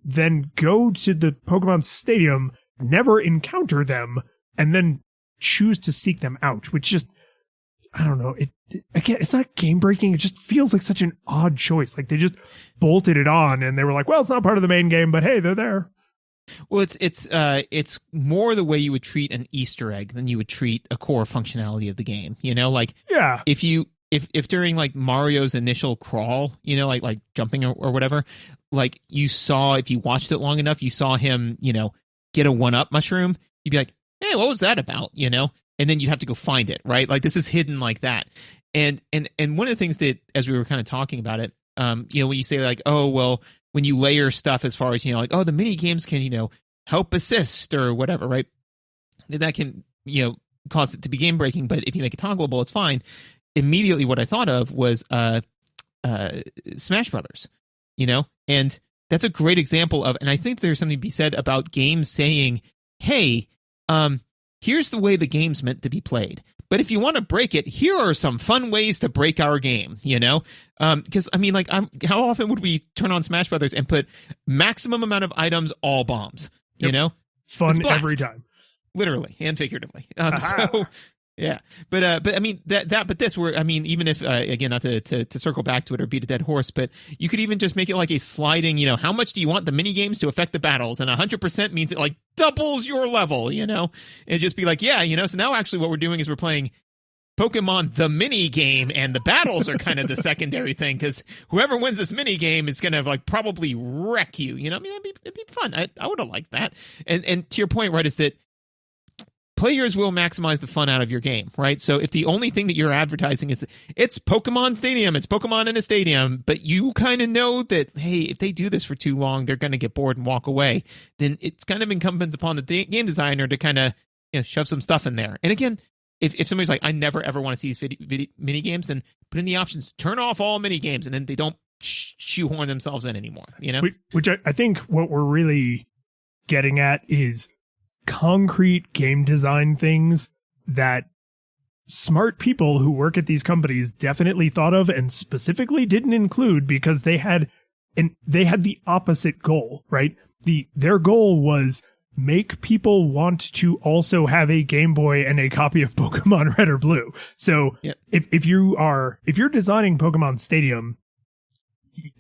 then go to the Pokemon Stadium, never encounter them, and then choose to seek them out, which just, I don't know. Again, it's not game breaking. It just feels like such an odd choice. Like they just bolted it on and they were like, well, it's not part of the main game, but hey, they're there. Well, it's more the way you would treat an Easter egg than you would treat a core functionality of the game. You know, like yeah, if during like Mario's initial crawl, you know, like jumping or whatever, like you saw, if you watched it long enough, you saw him, you know, get a 1-up mushroom. You'd be like, hey, what was that about? You know, and then you'd have to go find it, right? Like this is hidden like that. And one of the things that, as we were kind of talking about it, you know, when you say like, oh, well, when you layer stuff as far as, you know, like, oh, the mini games can, you know, help assist or whatever, right? That can, you know, cause it to be game breaking, but if you make it toggleable, it's fine. Immediately what I thought of was Smash Brothers, you know, and that's a great example of, and I think there's something to be said about games saying, hey, here's the way the game's meant to be played. But if you want to break it, here are some fun ways to break our game, you know? Because, I mean, like, how often would we turn on Smash Brothers and put maximum amount of items, all bombs, you know? Fun every time. Literally and figuratively. So, yeah. But I mean, but this, where, I mean, even if, again, not to circle back to it or beat a dead horse, but you could even just make it like a sliding, you know, how much do you want the mini games to affect the battles? And 100% means it like doubles your level, you know? And just be like, yeah, you know, so now actually what we're doing is we're playing Pokemon the mini game, and the battles are kind of the secondary thing, because whoever wins this mini game is going to like probably wreck you, you know? I mean, it'd be fun. I would have liked that. And to your point, right, is that players will maximize the fun out of your game, right? So if the only thing that you're advertising is it's Pokemon Stadium, it's Pokemon in a stadium, but you kind of know that, hey, if they do this for too long, they're going to get bored and walk away, then it's kind of incumbent upon the game designer to kind of, you know, shove some stuff in there. And again, if somebody's like, I never ever want to see these mini games, then put in the options, turn off all mini games, and then they don't shoehorn themselves in anymore, you know? Which I think what we're really getting at is concrete game design things that smart people who work at these companies definitely thought of and specifically didn't include because they had the opposite goal, right? Their goal was make people want to also have a Game Boy and a copy of Pokemon Red or Blue. So yep. if you're designing Pokemon Stadium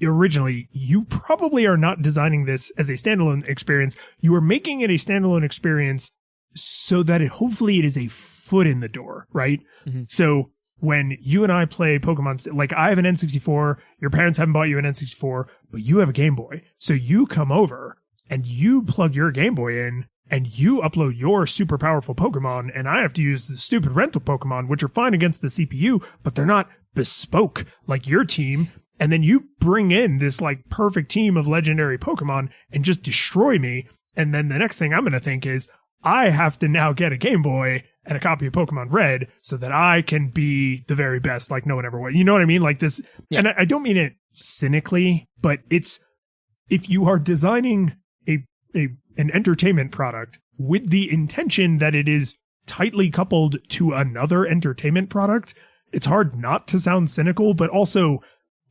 originally, you probably are not designing this as a standalone experience. You are making it a standalone experience so that hopefully it is a foot in the door, right? Mm-hmm. So when you and I play Pokemon, like I have an N64, your parents haven't bought you an N64, but you have a Game Boy. So you come over and you plug your Game Boy in and you upload your super powerful Pokemon, and I have to use the stupid rental Pokemon, which are fine against the CPU, but they're not bespoke like your team. And then you bring in this like perfect team of legendary Pokemon and just destroy me. And then the next thing I'm going to think is I have to now get a Game Boy and a copy of Pokemon Red so that I can be the very best, like no one ever was. You know what I mean? Like this. Yeah. And I don't mean it cynically, but it's, if you are designing an entertainment product with the intention that it is tightly coupled to another entertainment product, it's hard not to sound cynical, but also,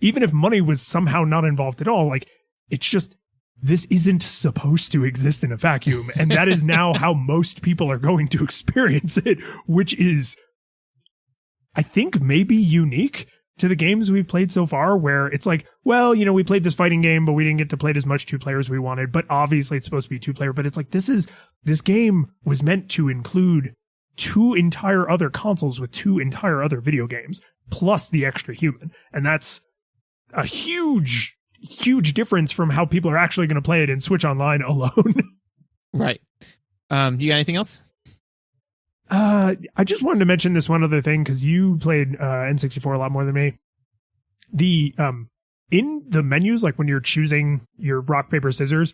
even if money was somehow not involved at all, like, it's just, this isn't supposed to exist in a vacuum. And that is now how most people are going to experience it, which is, I think, maybe unique to the games we've played so far, where it's like, well, you know, we played this fighting game, but we didn't get to play it as much 2-player as we wanted. But obviously it's supposed to be 2-player, but it's like, this game was meant to include 2 entire other consoles with 2 entire other video games, plus the extra human. And that's a huge difference from how people are actually going to play it in Switch Online alone. Right. Do you got anything else? I just wanted to mention this one other thing, because you played N64 a lot more than me. In the menus, like when you're choosing your rock, paper, scissors,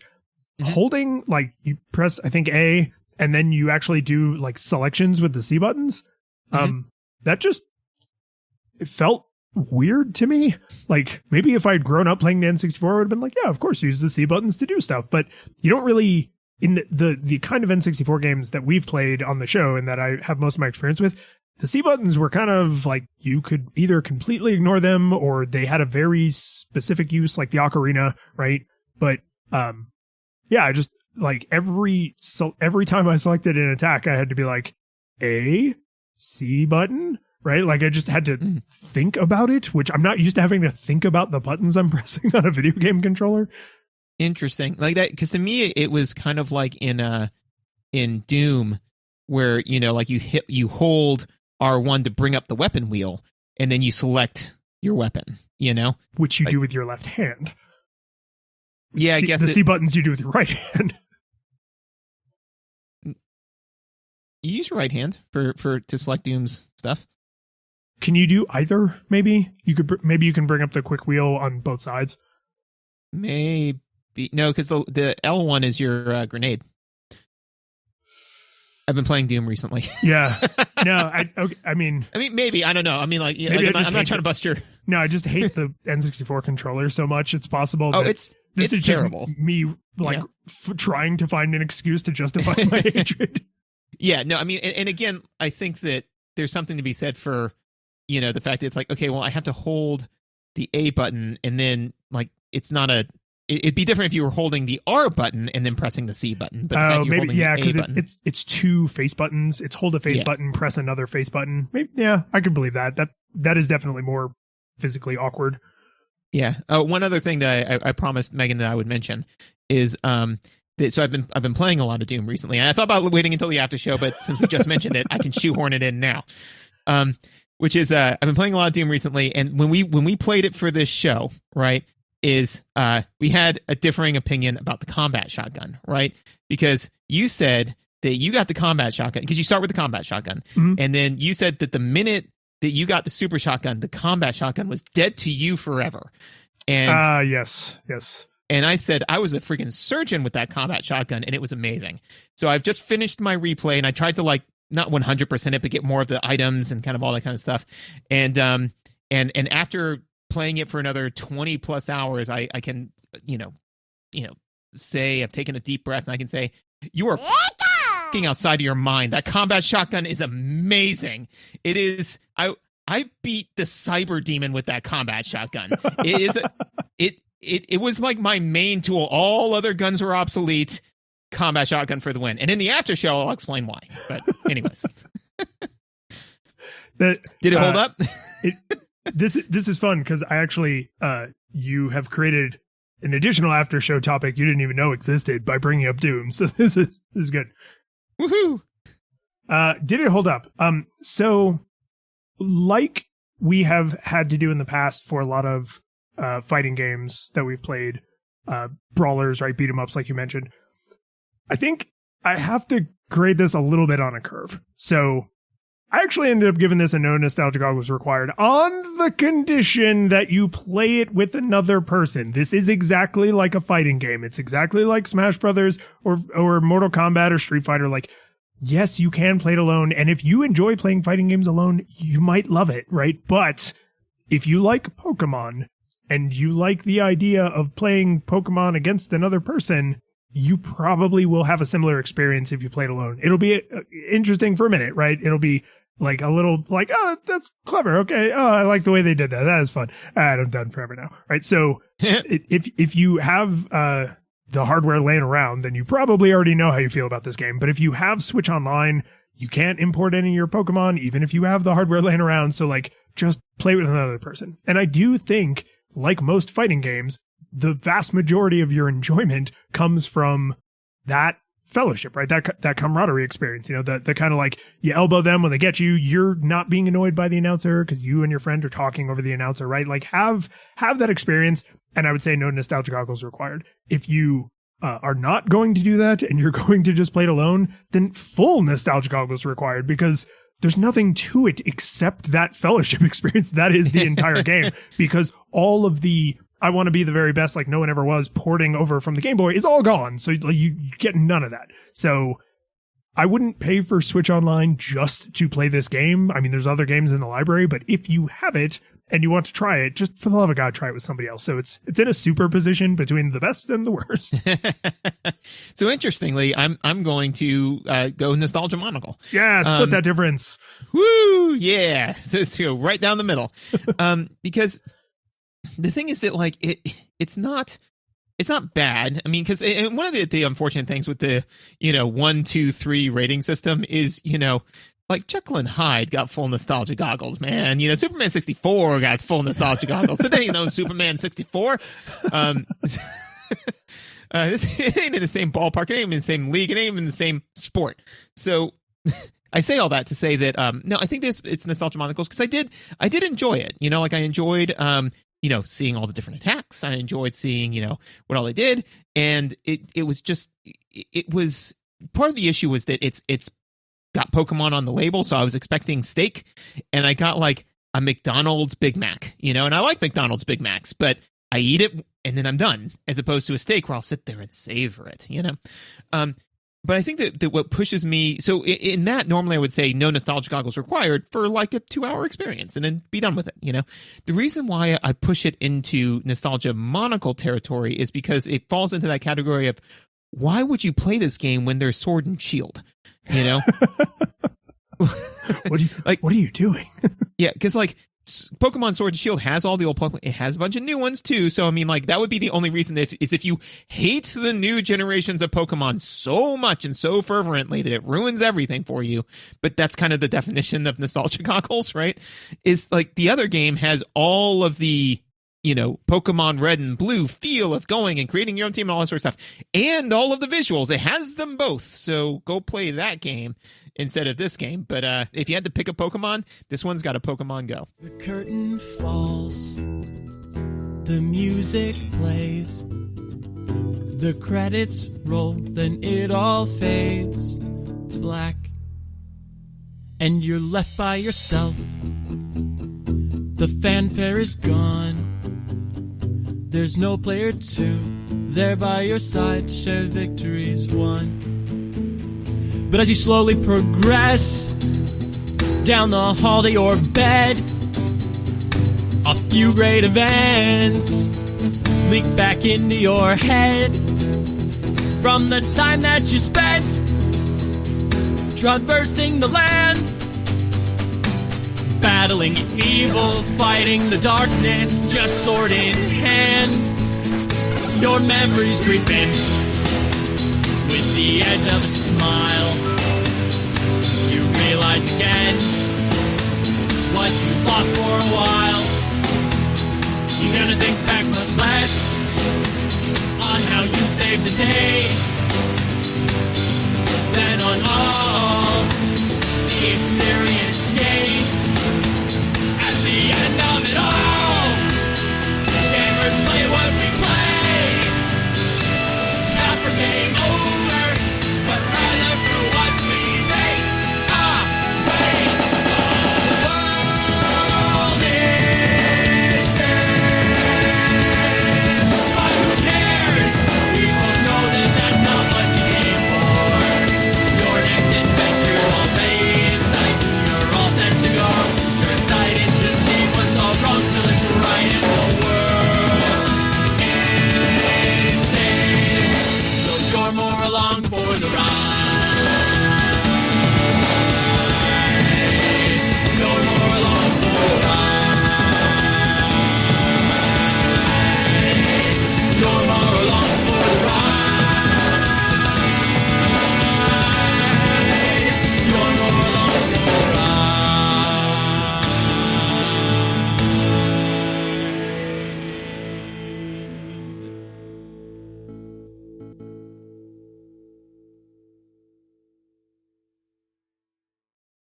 holding, like, you press, I think, A, and then you actually do like selections with the C buttons. That just, it felt weird to me. Like maybe if I'd grown up playing the N64, I would have been like, yeah, of course, use the C buttons to do stuff. But you don't really, in the kind of N64 games that we've played on the show and that I have most of my experience with, the C buttons were kind of like you could either completely ignore them or they had a very specific use, like the ocarina, right? But yeah, I just like every time I selected an attack, I had to be like A, C button, right? Like I just had to think about it, which I'm not used to having to think about the buttons I'm pressing on a video game controller. Interesting, like that, because to me it was kind of like in Doom, where like you hold R1 to bring up the weapon wheel, and then you select your weapon. Which you do with your left hand. Yeah, I guess the C buttons you do with your right hand. You use your right hand for to select Doom's stuff. Can you do either? Maybe you can bring up the quick wheel on both sides. Maybe no, because the L1 is your grenade. I've been playing Doom recently. Yeah. No, I mean, maybe, I don't know. I mean, like I'm not trying to bust your. No, I just hate the N64 controller so much. It's possible. Oh, that it's terrible. Just me trying to find an excuse to justify my hatred. Yeah. No, I mean, and again, I think that there's something to be said for, the fact that it's like, okay, well, I have to hold the A button, and then like it's not a. It'd be different if you were holding the R button and then pressing the C button. But maybe, yeah, because it's two face buttons. It's hold a face button, press another face button. Maybe, yeah, I could believe that. That is definitely more physically awkward. Yeah. One other thing that I promised Megan that I would mention is so I've been playing a lot of Doom recently, and I thought about waiting until the after show, but since we just mentioned it, I can shoehorn it in now. Which is I've been playing a lot of Doom recently, and when we played it for this show, right? We had a differing opinion about the combat shotgun, right? Because you said that you got the combat shotgun, because you start with the combat shotgun, and then you said that the minute that you got the super shotgun, the combat shotgun was dead to you forever. And yes. And I said I was a freaking surgeon with that combat shotgun, and it was amazing. So I've just finished my replay, and I tried to like not 100% it, but get more of the items and kind of all that kind of stuff. And after playing it for another 20 plus hours, I can, say I've taken a deep breath, and I can say, you are f***ing outside of your mind. That combat shotgun is amazing. It is. I beat the cyber demon with that combat shotgun. It was like my main tool. All other guns were obsolete. Combat shotgun for the win. And in the after show, I'll explain why. But anyways, did it hold up? This is fun because I actually you have created an additional after show topic you didn't even know existed by bringing up Doom. So this is good. Woohoo! Did it hold up? So like we have had to do in the past for a lot of fighting games that we've played, brawlers, right? Beat 'em ups, like you mentioned. I think I have to grade this a little bit on a curve. So I actually ended up giving this a no nostalgia goggles required on the condition that you play it with another person. This is exactly like a fighting game. It's exactly like Smash Brothers or Mortal Kombat or Street Fighter. Like, yes, you can play it alone. And if you enjoy playing fighting games alone, you might love it, right? But if you like Pokemon and you like the idea of playing Pokemon against another person, you probably will have a similar experience if you play it alone. It'll be interesting for a minute, right? It'll be like a little like, oh, that's clever. Okay. Oh, I like the way they did that. That is fun. I'm done forever now. Right. So if you have the hardware laying around, then you probably already know how you feel about this game. But if you have Switch Online, you can't import any of your Pokemon, even if you have the hardware laying around. So like just play with another person. And I do think, like most fighting games, the vast majority of your enjoyment comes from that fellowship, right? That camaraderie experience, the kind of like you elbow them when they get you, you're not being annoyed by the announcer because you and your friend are talking over the announcer, right? Like have that experience. And I would say no nostalgia goggles required. If you are not going to do that and you're going to just play it alone, then full nostalgia goggles required, because there's nothing to it except that fellowship experience. That is the entire game, because all of the I want to be the very best, like no one ever was, porting over from the Game Boy is all gone. So you get none of that. So I wouldn't pay for Switch Online just to play this game. I mean, there's other games in the library, but if you have it and you want to try it, just for the love of God, try it with somebody else. So it's in a super position between the best and the worst. So interestingly, I'm going to go Nostalgia Monocle. Yeah, split that difference. Woo! Yeah, let's go right down the middle. Because the thing is that like it's not bad. I mean, because one of the unfortunate things with the 1, 2, 3 rating system is like Jekyll and Hyde got full nostalgia goggles, man. Superman 64 got full nostalgia goggles. Today, Superman 64. It ain't in the same ballpark. It ain't in the same league. It ain't even in the same sport. So I say all that to say that no, I think it's nostalgia monocles because I did enjoy it. Like I enjoyed seeing all the different attacks. I enjoyed seeing what all they did, and it was part of the issue was that it's got Pokemon on the label, so I was expecting steak, and I got like a McDonald's Big Mac, and I like McDonald's Big Macs, but I eat it and then I'm done, as opposed to a steak where I'll sit there and savor it, But I think that what pushes me, so in that, normally I would say no nostalgia goggles required for like a 2-hour experience and then be done with it, The reason why I push it into nostalgia monocle territory is because it falls into that category of why would you play this game when there's Sword and Shield? What are you doing? Yeah, because like Pokemon Sword and Shield has all the old Pokemon. It has a bunch of new ones too. So I mean, like that would be the only reason if you hate the new generations of Pokemon so much and so fervently that it ruins everything for you. But that's kind of the definition of nostalgia goggles, right? Is like the other game has all of the Pokemon Red and Blue feel of going and creating your own team and all that sort of stuff, and all of the visuals. It has them both. So go play that game instead of this game. But if you had to pick a Pokemon, this one's got a Pokemon Go. The curtain falls, the music plays, the credits roll, then it all fades to black, and you're left by yourself. The fanfare is gone. There's no player 2 there by your side to share victories won. But as you slowly progress down the hall to your bed, a few great events leak back into your head from the time that you spent traversing the land, battling evil, fighting the darkness, just sword in hand. Your memories creeping with the edge of a smile. You realize again what you lost for a while. You're gonna think back much less on how you saved the day